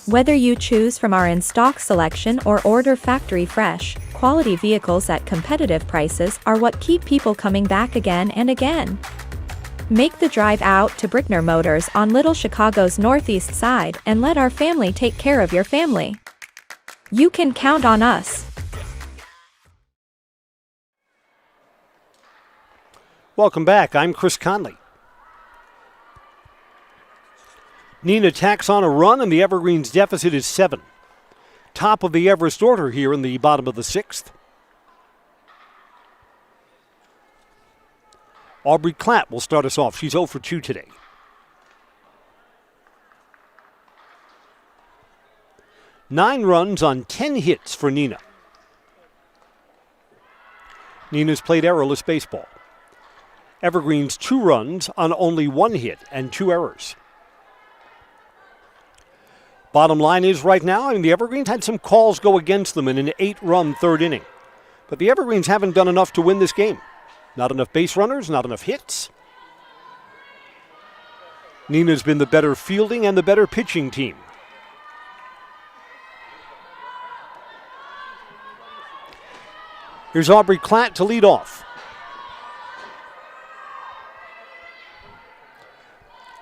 Whether you choose from our in-stock selection or order factory fresh, quality vehicles at competitive prices are what keep people coming back again and again. Make the drive out to Brickner Motors on Little Chicago's northeast side and let our family take care of your family. You can count on us. Welcome back. I'm Chris Conley. Neenah tacks on a run, and the Evergreens' deficit is 7. Top of the Everest order here in the bottom of the 6th. Aubrey Klatt will start us off. She's 0 for 2 today. Nine runs on 10 hits for Neenah. Neenah's played errorless baseball. Evergreens 2 runs on only 1 hit and 2 errors. Bottom line is right now, the Evergreens had some calls go against them in an 8-run third inning. But the Evergreens haven't done enough to win this game. Not enough base runners, not enough hits. Neenah's been the better fielding and the better pitching team. Here's Aubrey Klatt to lead off.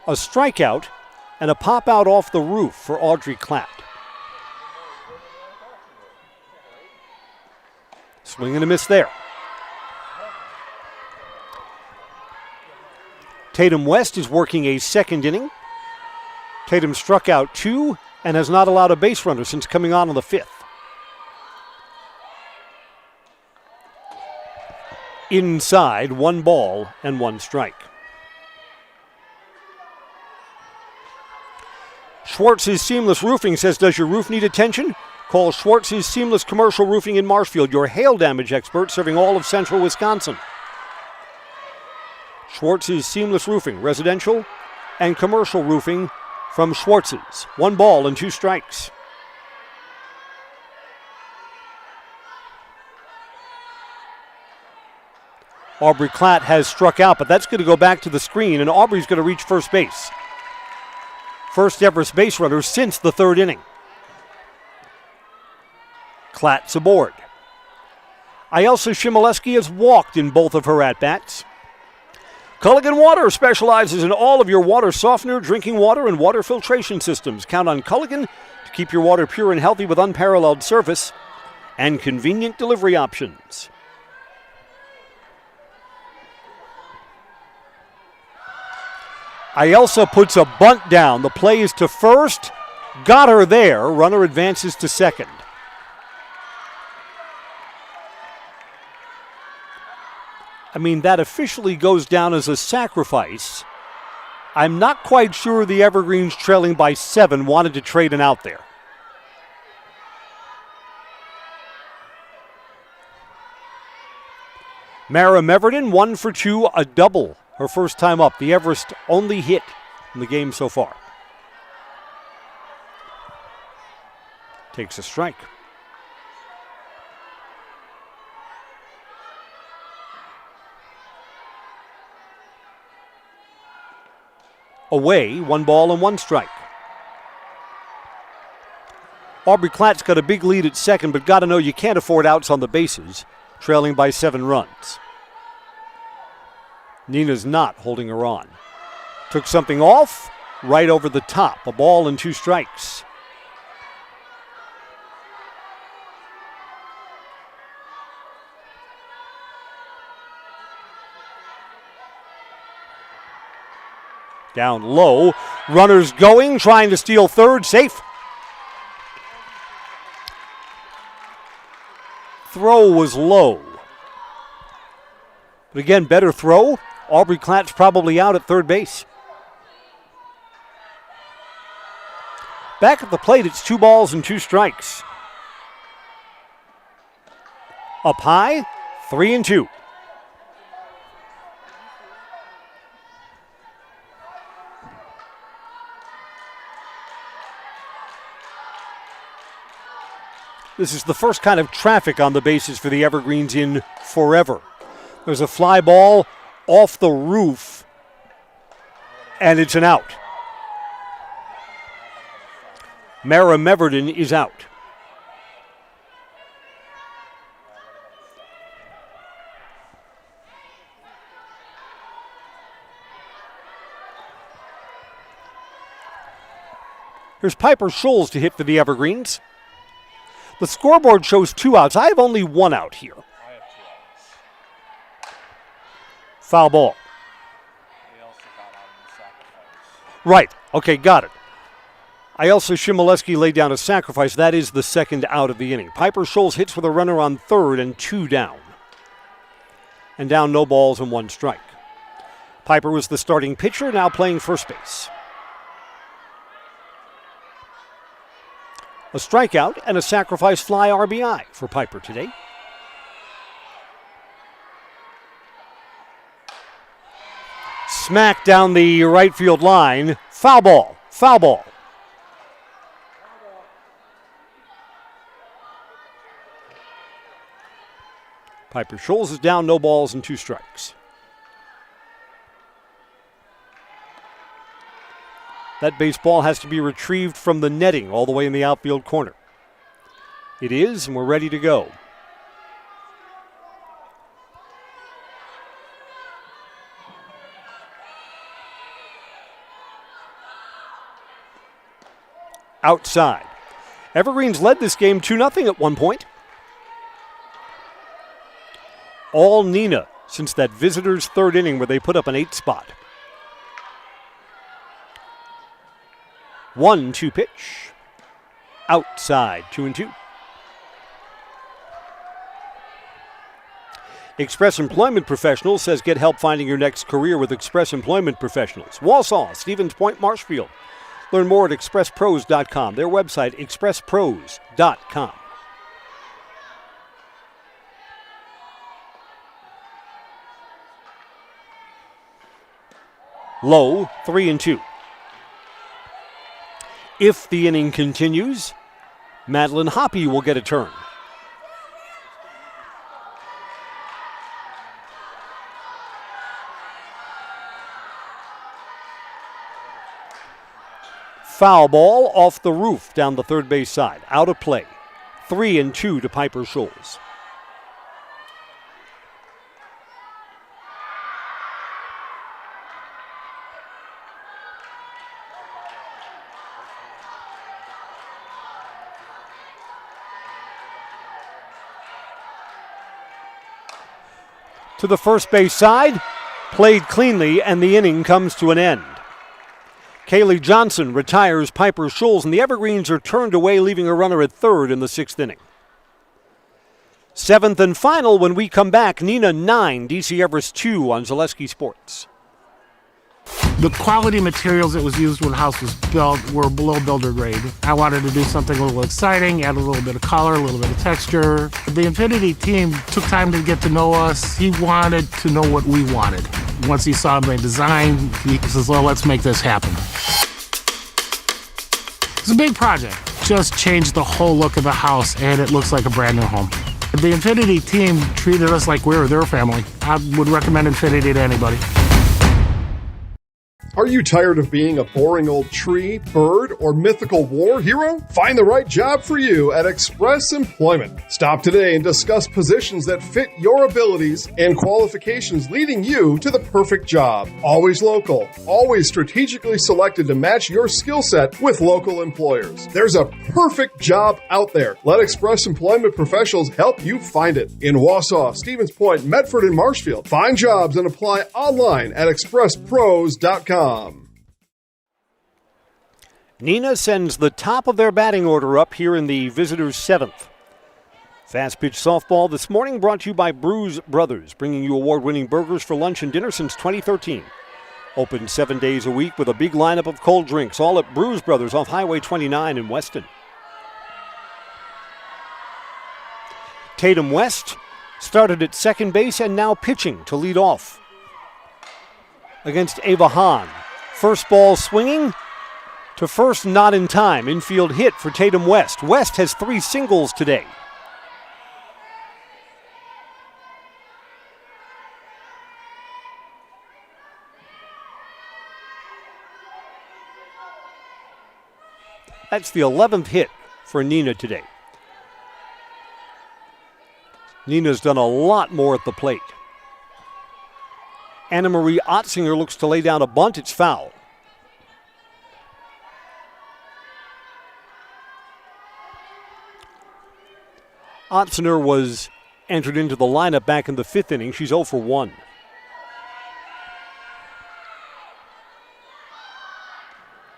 A strikeout and a pop out off the roof for Audrey Klatt. Swing and a miss there. Tatum West is working a second inning. Tatum struck out 2 and has not allowed a base runner since coming on the 5th. Inside, 1 ball and 1 strike. Schwartz's Seamless Roofing says, does your roof need attention? Call Schwartz's Seamless Commercial Roofing in Marshfield, your hail damage expert serving all of central Wisconsin. Schwartz's Seamless Roofing, residential and commercial roofing from Schwartz's. 1 ball and 2 strikes. Aubrey Klatt has struck out, but that's going to go back to the screen, and Aubrey's going to reach first base. First Everest base runner since the 3rd inning. Klatt's aboard. Ayelsa Shimoleski has walked in both of her at-bats. Culligan Water specializes in all of your water softener, drinking water, and water filtration systems. Count on Culligan to keep your water pure and healthy with unparalleled service and convenient delivery options. Ayelsa puts a bunt down. The play is to first. Got her there. Runner advances to second. That officially goes down as a sacrifice. I'm not quite sure the Evergreens, trailing by 7, wanted to trade an out there. Mara Meverden, 1 for 2, a double. Her first time up, the Everest only hit in the game so far. Takes a strike. Away, 1 ball and 1 strike. Aubrey Klatt's got a big lead at second, but got to know you can't afford outs on the bases, trailing by 7 runs. Neenah's not holding her on. Took something off, right over the top. A ball and 2 strikes. Down low. Runners going, trying to steal third. Safe. Throw was low. But again, better throw. Aubrey Klatt's probably out at third base. Back at the plate, it's 2 balls and 2 strikes. Up high, 3-2. This is the first kind of traffic on the bases for the Evergreens in forever. There's a fly ball off the roof, and it's an out. Mara Meverden is out. Here's Piper Scholes to hit for the Evergreens. The scoreboard shows 2 outs. I have only 1 out here. Foul ball. Right. Okay, got it. Elsa Shimoleski laid down a sacrifice. That is the second out of the inning. Piper Scholes hits with a runner on third and 2 down. And down no balls and 1 strike. Piper was the starting pitcher, now playing first base. A strikeout and a sacrifice fly RBI for Piper today. Smack down the right field line. Foul ball. Foul ball. Piper Scholes is down, no balls and 2 strikes. That baseball has to be retrieved from the netting all the way in the outfield corner. It is, and we're ready to go. Outside. Evergreens led this game 2-0 at one point. All Neenah since that visitors' third inning where they put up an 8 spot. 1-2 pitch. Outside, 2-2. Express Employment Professionals says get help finding your next career with Express Employment Professionals. Wausau, Stevens Point, Marshfield. Learn more at expresspros.com. Their website, expresspros.com. Low, 3-2. If the inning continues, Madeline Hoppy will get a turn. Foul ball off the roof down the third base side. Out of play. 3-2 to Piper Scholes. To the first base side, played cleanly, and the inning comes to an end. Kaylee Johnson retires Piper Scholes, and the Evergreens are turned away, leaving a runner at third in the 6th inning. 7th and final when we come back. Neenah 9, DC Everest 2 on Zaleski Sports. The quality materials that was used when the house was built were below builder grade. I wanted to do something a little exciting, add a little bit of color, a little bit of texture. The Infinity team took time to get to know us. He wanted to know what we wanted. Once he saw my design, he says, well, let's make this happen. It's a big project. Just changed the whole look of the house, and it looks like a brand new home. The Infinity team treated us like we were their family. I would recommend Infinity to anybody. Are you tired of being a boring old tree, bird, or mythical war hero? Find the right job for you at Express Employment. Stop today and discuss positions that fit your abilities and qualifications, leading you to the perfect job. Always local, always strategically selected to match your skill set with local employers. There's a perfect job out there. Let Express Employment Professionals help you find it. In Wausau, Stevens Point, Medford, and Marshfield. Find jobs and apply online at expresspros.com. Neenah sends the top of their batting order up here in the visitors' 7th. Fast pitch softball this morning brought to you by Brews Brothers, bringing you award-winning burgers for lunch and dinner since 2013. Open 7 days a week with a big lineup of cold drinks, all at Brews Brothers off Highway 29 in Weston. Tatum West started at second base and now pitching to lead off against Ava Hahn. First ball swinging to first, not in time. Infield hit for Tatum West. West has 3 singles today. That's the 11th hit for Neenah today. Neenah's done a lot more at the plate. Anna Marie Otzinger looks to lay down a bunt. It's foul. Otzinger was entered into the lineup back in the 5th inning. She's 0 for 1.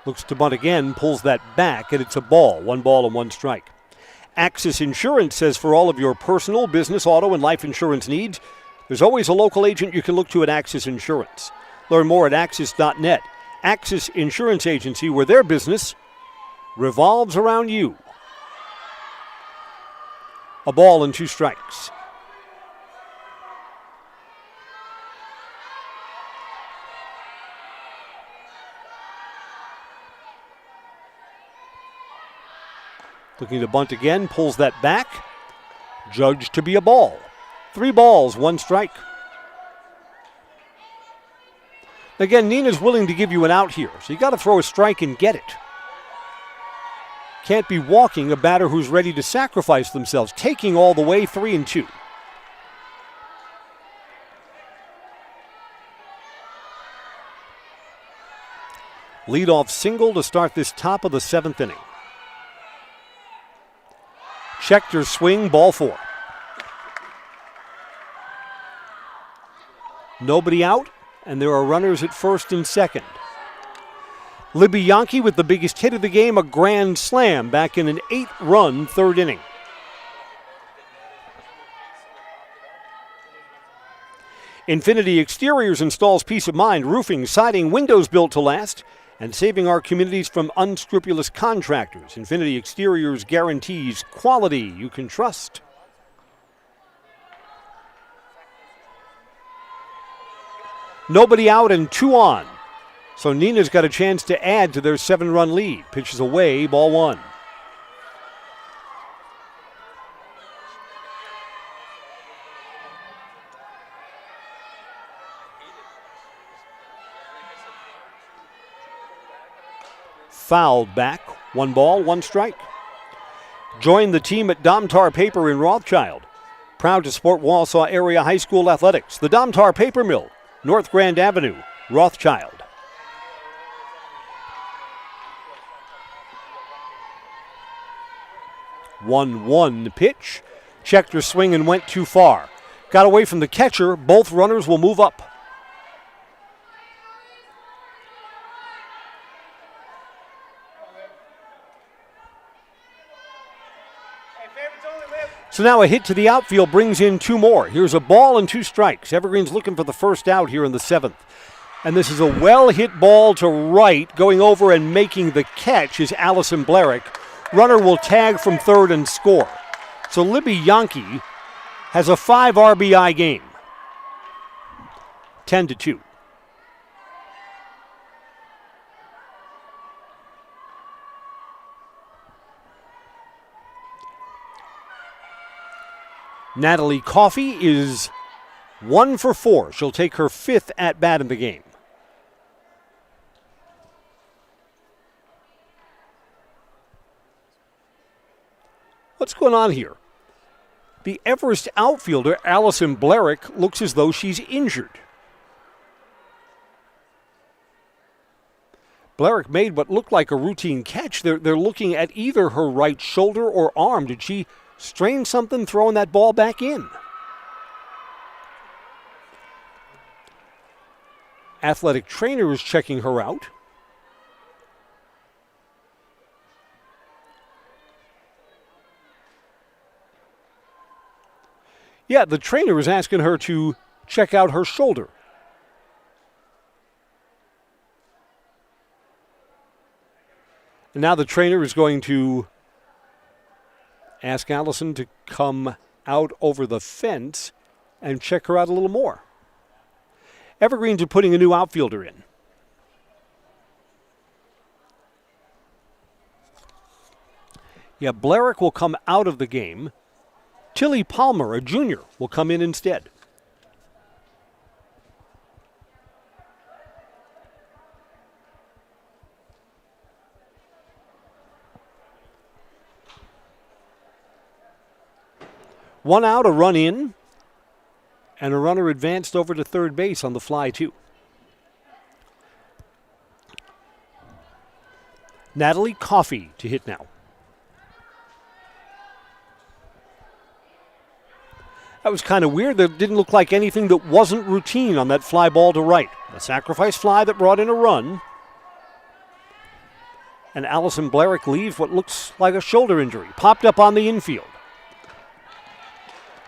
Looks to bunt again, pulls that back, and it's a ball. 1 ball and 1 strike. Axis Insurance says for all of your personal, business, auto, and life insurance needs, there's always a local agent you can look to at Axis Insurance. Learn more at axis.net. Axis Insurance Agency, where their business revolves around you. A ball and 2 strikes. Looking to bunt again, pulls that back. Judged to be a ball. 3 balls, 1 strike. Again, Neenah's willing to give you an out here, so you got to throw a strike and get it. Can't be walking a batter who's ready to sacrifice themselves, taking all the way. 3-2. Leadoff single to start this top of the 7th inning. Checked her swing, ball 4. Nobody out, and there are runners at first and second. Libby Yankee with the biggest hit of the game, a grand slam back in an 8-run 3rd inning. Infinity Exteriors installs peace of mind, roofing, siding, windows built to last, and saving our communities from unscrupulous contractors. Infinity Exteriors guarantees quality you can trust. Nobody out and 2 on. So Neenah's got a chance to add to their 7-run lead. Pitches away, ball 1. Fouled back, 1 ball, 1 strike. Join the team at Domtar Paper in Rothschild. Proud to support Wausau Area High School athletics. The Domtar Paper Mill, North Grand Avenue, Rothschild. 1-1 pitch. Checked her swing and went too far. Got away from the catcher. Both runners will move up. So now a hit to the outfield brings in 2 more. Here's a ball and 2 strikes. Evergreen's looking for the first out here in the 7th. And this is a well-hit ball to right. Going over and making the catch is Allison Blarick. Runner will tag from 3rd and score. So Libby Yankee has a 5 RBI game. 10-2. Natalie Coffey is 1 for 4. She'll take her 5th at bat in the game. What's going on here? The Everest outfielder, Allison Blarick, looks as though she's injured. Blarick made what looked like a routine catch. They're looking at either her right shoulder or arm. Did she strain something throwing that ball back in? Athletic trainer is checking her out. Yeah, the trainer is asking her to check out her shoulder. And now the trainer is going to ask Allison to come out over the fence and check her out a little more. Evergreens are putting a new outfielder in. Yeah, Blarick will come out of the game. Tilly Palmer, a junior, will come in instead. One out, a run in, and a runner advanced over to 3rd base on the fly, too. Natalie Coffey to hit now. That was kind of weird. There didn't look like anything that wasn't routine on that fly ball to right. A sacrifice fly that brought in a run. And Allison Blarick leaves what looks like a shoulder injury. Popped up on the infield.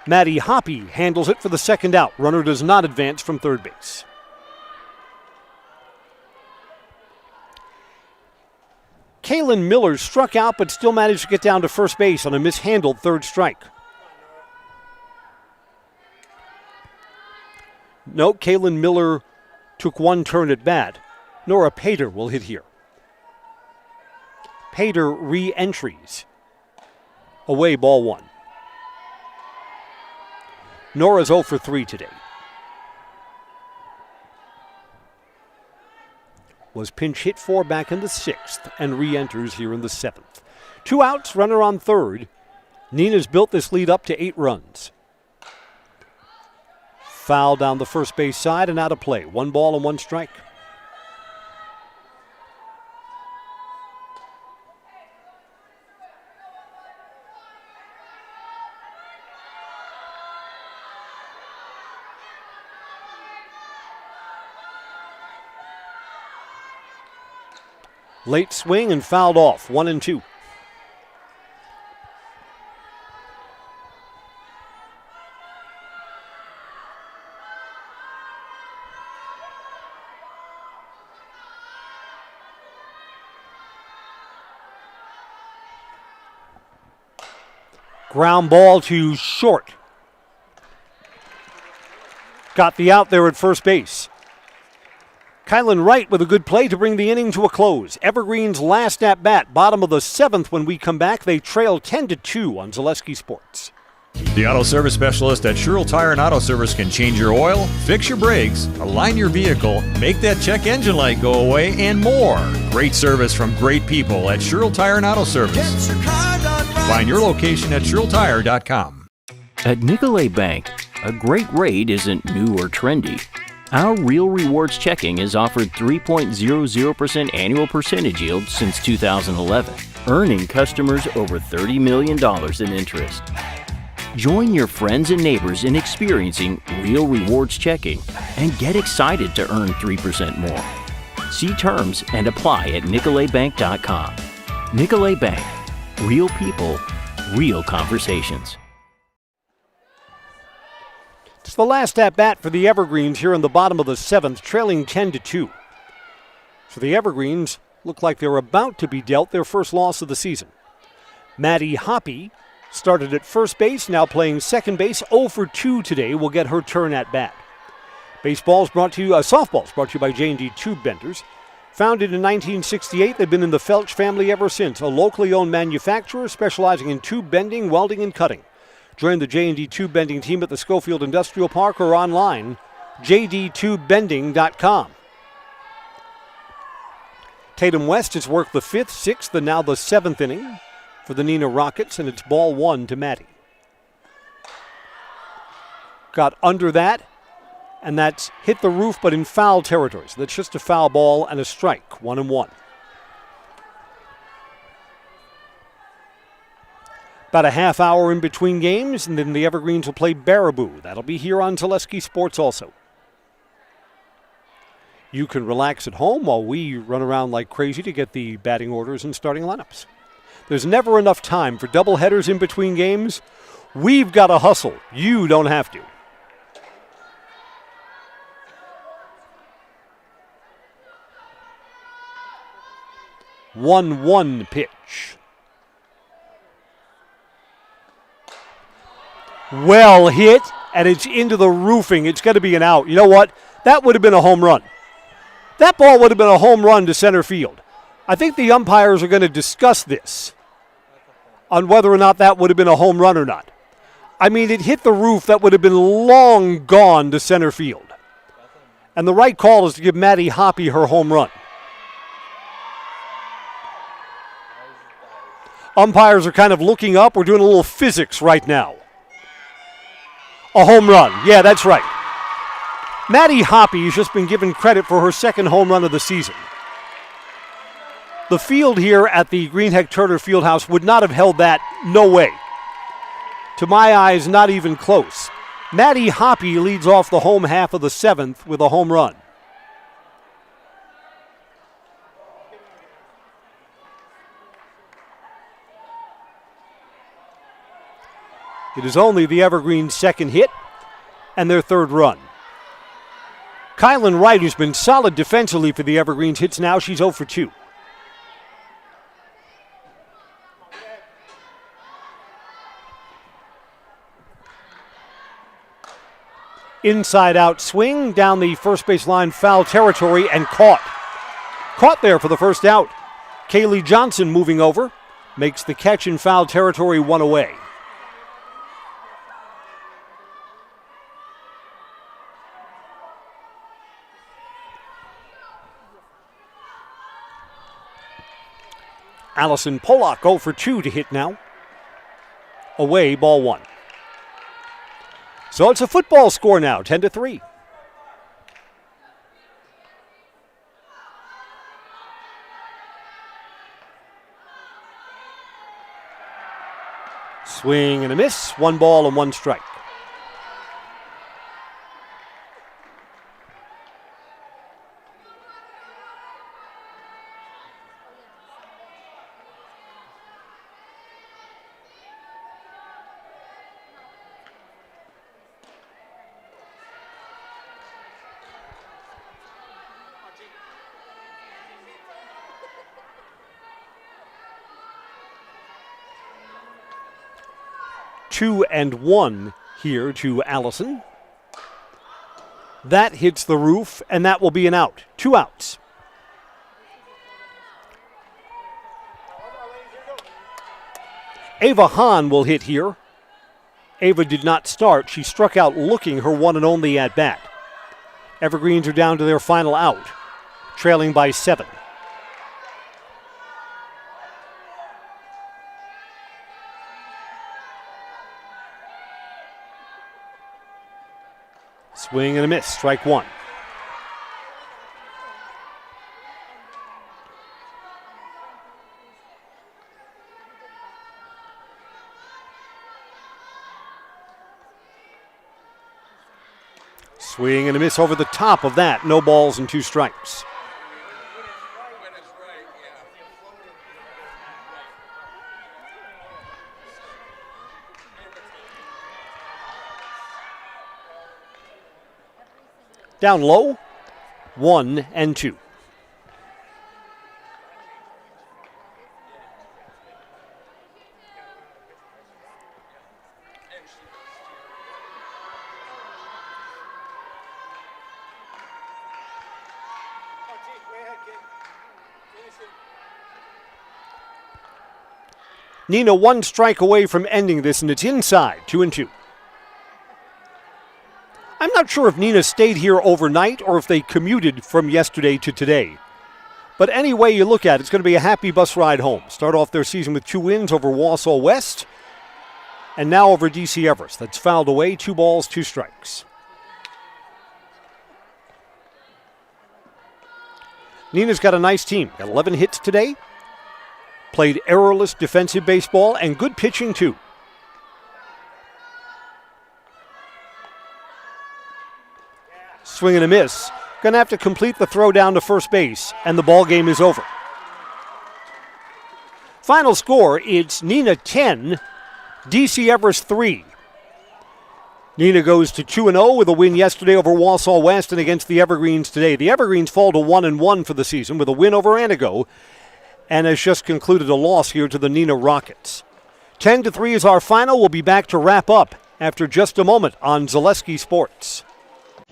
Maddie Hoppy handles it for the second out. Runner does not advance from third base. Kaylin Miller struck out but still managed to get down to first base on a mishandled third strike. No, Kaylin Miller took one turn at bat. Nora Pater will hit here. Pater re-entries. Away, ball one. Nora's 0 for 3 today. Was pinch hit for back in the 6th and re-enters here in the 7th. 2 outs, runner on third. Neenah's built this lead up to 8 runs. Foul down the first base side and out of play. 1 ball and 1 strike. Late swing and fouled off. 1-2. Ground ball to short. Got the out there at first base. Kylan Wright with a good play to bring the inning to a close. Evergreen's last at bat, bottom of the 7th. When we come back, they trail 10-2 on Zaleski Sports. The auto service specialist at Sherrill Tire and Auto Service can change your oil, fix your brakes, align your vehicle, make that check engine light go away, and more. Great service from great people at Sherrill Tire and Auto Service. Find your location at SherrillTire.com. At Nicolay Bank, a great rate isn't new or trendy. Our Real Rewards checking has offered 3.00% annual percentage yield since 2011, earning customers over $30 million in interest. Join your friends and neighbors in experiencing Real Rewards checking and get excited to earn 3% more. See terms and apply at NicolayBank.com. Nicolay Bank. Real people, real conversations. It's the last at-bat for the Evergreens here in the bottom of the 7th, trailing 10-2. So the Evergreens look like they're about to be dealt their first loss of the season. Maddie Hoppy started at first base, now playing second base. 0 for 2 today will get her turn at bat. Softball's brought to you by J&D Tube Benders. Founded in 1968, they've been in the Felch family ever since, a locally owned manufacturer specializing in tube bending, welding, and cutting. Join the J&D Tube Bending team at the Schofield Industrial Park or online, jdtubebending.com. Tatum West has worked the 5th, 6th, and now the 7th inning for the Neenah Rockets, and it's ball 1 to Maddie. Got under that, and that's hit the roof but in foul territory. So that's just a foul ball and a strike, 1-1. About a half hour in between games, and then the Evergreens will play Baraboo. That'll be here on Zaleski Sports also. You can relax at home while we run around like crazy to get the batting orders and starting lineups. There's never enough time for doubleheaders in between games. We've got to hustle. You don't have to. One pitch. Well hit, and it's into the roofing. It's going to be an out. You know what? That would have been a home run. That ball would have been a home run to center field. I think the umpires are going to discuss this on whether or not that would have been a home run or not. I mean, it hit the roof. That would have been long gone to center field. And the right call is to give Maddie Hoppy her home run. Umpires are kind of looking up. We're doing a little physics right now. A home run. Yeah, that's right. Maddie Hoppy has just been given credit for her second home run of the season. The field here at the Greenheck Turner Fieldhouse would not have held that. No way. To my eyes, not even close. Maddie Hoppy leads off the home half of the 7th with a home run. It is only the Evergreens' second hit and their third run. Kylan Wright, who's been solid defensively for the Evergreens, hits now. She's 0 for 2. Inside out swing down the first base line, foul territory, and caught. Caught there for the first out. Kaylee Johnson moving over, makes the catch in foul territory, 1 away. Allison Pollock 0 for 2 to hit now. Away, ball 1. So it's a football score now, 10-3. Swing and a miss, 1 ball and 1 strike. Two and 1 here to Allison. That hits the roof, and that will be an out. 2 outs. Ava Hahn will hit here. Ava did not start. She struck out looking her one and only at bat. Evergreens are down to their final out, trailing by 7. Swing and a miss, strike 1. Swing and a miss over the top of that. No balls and 2 strikes. Down low, 1 and 2. Neenah 1 strike away from ending this, and it's inside, 2 and 2. I'm not sure if Neenah stayed here overnight or if they commuted from yesterday to today. But any way you look at it, it's going to be a happy bus ride home. Start off their season with 2 wins over Wausau West and now over DC Everest. That's fouled away, 2 balls, 2 strikes. Neenah's got a nice team. Got 11 hits today. Played errorless defensive baseball and good pitching too. Swing and a miss. Going to have to complete the throw down to first base, and the ball game is over. Final score, it's Neenah 10, DC Everest 3. Neenah goes to 2-0 with a win yesterday over Wausau West and against the Evergreens today. The Evergreens fall to 1-1 for the season with a win over Antigo, and has just concluded a loss here to the Neenah Rockets. 10-3 is our final. We'll be back to wrap up after just a moment on Zaleski Sports.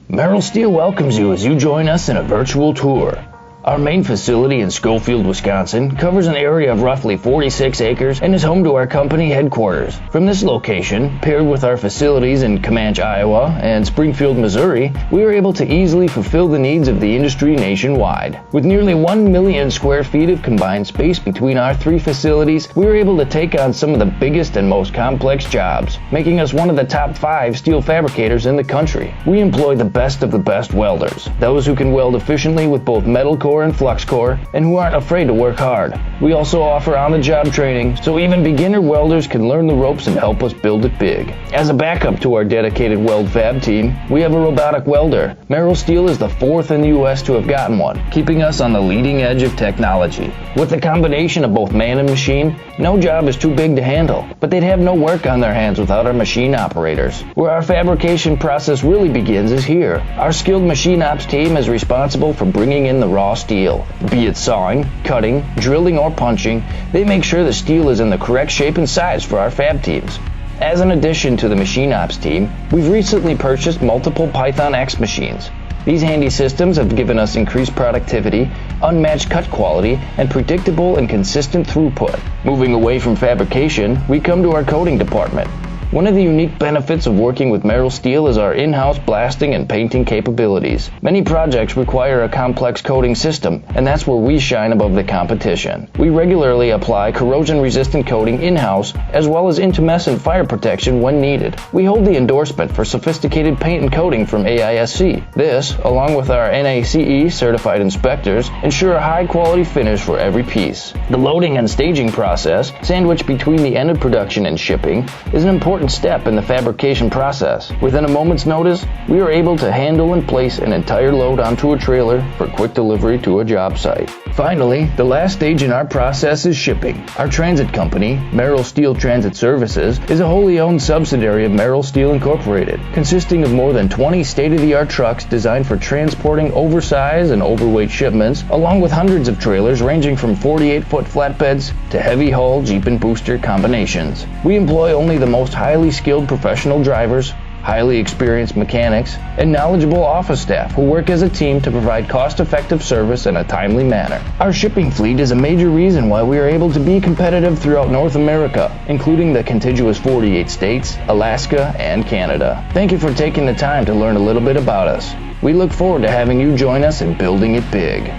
Merrill Steel welcomes you as you join us in a virtual tour. Our main facility in Schofield, Wisconsin covers an area of roughly 46 acres and is home to our company headquarters. From this location, paired with our facilities in Comanche, Iowa and Springfield, Missouri, we are able to easily fulfill the needs of the industry nationwide. With nearly 1 million square feet of combined space between our 3 facilities, we are able to take on some of the biggest and most complex jobs, making us one of the top 5 steel fabricators in the country. We employ the best of the best welders, those who can weld efficiently with both metal core core and flux core, and who aren't afraid to work hard. We also offer on-the-job training, so even beginner welders can learn the ropes and help us build it big. As a backup to our dedicated weld fab team, we have a robotic welder. Merrill Steel is the 4th in the U.S. to have gotten one, keeping us on the leading edge of technology. With the combination of both man and machine, no job is too big to handle, but they'd have no work on their hands without our machine operators. Where our fabrication process really begins is here. Our skilled machine ops team is responsible for bringing in the raw steel. Be it sawing, cutting, drilling, or punching, they make sure the steel is in the correct shape and size for our fab teams. As an addition to the machine ops team, we've recently purchased multiple Python X machines. These handy systems have given us increased productivity, unmatched cut quality, and predictable and consistent throughput. Moving away from fabrication, we come to our coating department. One of the unique benefits of working with Merrill Steel is our in-house blasting and painting capabilities. Many projects require a complex coating system, and that's where we shine above the competition. We regularly apply corrosion-resistant coating in-house, as well as intumescent fire protection when needed. We hold the endorsement for sophisticated paint and coating from AISC. This, along with our NACE certified inspectors, ensure a high-quality finish for every piece. The loading and staging process, sandwiched between the end of production and shipping, is an important step in the fabrication process. Within a moment's notice, we are able to handle and place an entire load onto a trailer for quick delivery to a job site. Finally, the last stage in our process is shipping. Our transit company, Merrill Steel Transit Services, is a wholly owned subsidiary of Merrill Steel Incorporated, consisting of more than 20 state-of-the-art trucks designed for transporting oversized and overweight shipments, along with hundreds of trailers ranging from 48-foot flatbeds to heavy-haul Jeep and booster combinations. We employ only the most highly skilled professional drivers, highly experienced mechanics, and knowledgeable office staff who work as a team to provide cost-effective service in a timely manner. Our shipping fleet is a major reason why we are able to be competitive throughout North America, including the contiguous 48 states, Alaska, and Canada. Thank you for taking the time to learn a little bit about us. We look forward to having you join us in building it big.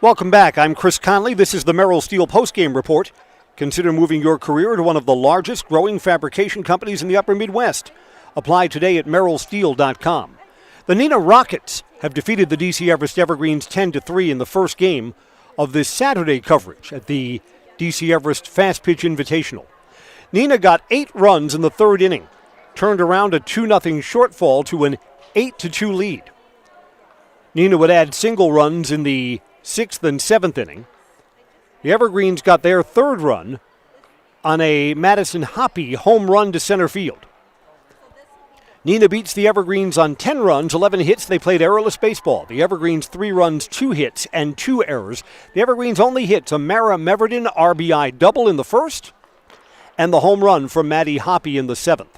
Welcome back. I'm Chris Conley. This is the Merrill Steel Postgame Report. Consider moving your career to one of the largest growing fabrication companies in the upper Midwest. Apply today at merrillsteel.com. The Neenah Rockets have defeated the DC Everest Evergreens 10-3 in the first game of this Saturday coverage at the DC Everest Fast Pitch Invitational. Neenah got 8 runs in the third inning, turned around a 2-0 shortfall to an 8-2 lead. Neenah would add single runs in the 6th and 7th inning. The Evergreens got their third run on a Madison Hoppe home run to center field. Neenah beats the Evergreens on 10 runs, 11 hits. They played errorless baseball. The Evergreens 3 runs, 2 hits, and 2 errors. The Evergreens only hit Tamara Meverden RBI double in the first and the home run from Maddie Hoppe in the 7th.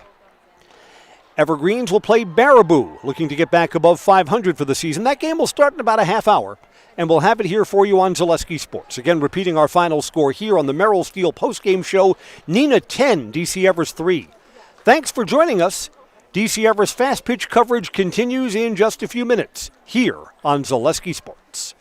Evergreens will play Baraboo, looking to get back above 500 for the season. That game will start in about a half hour, and we'll have it here for you on Zaleski Sports. Again, repeating our final score here on the Merrill Steel postgame show, Neenah 10, DC Everest 3. Thanks for joining us. DC Everest Fast Pitch coverage continues in just a few minutes here on Zaleski Sports.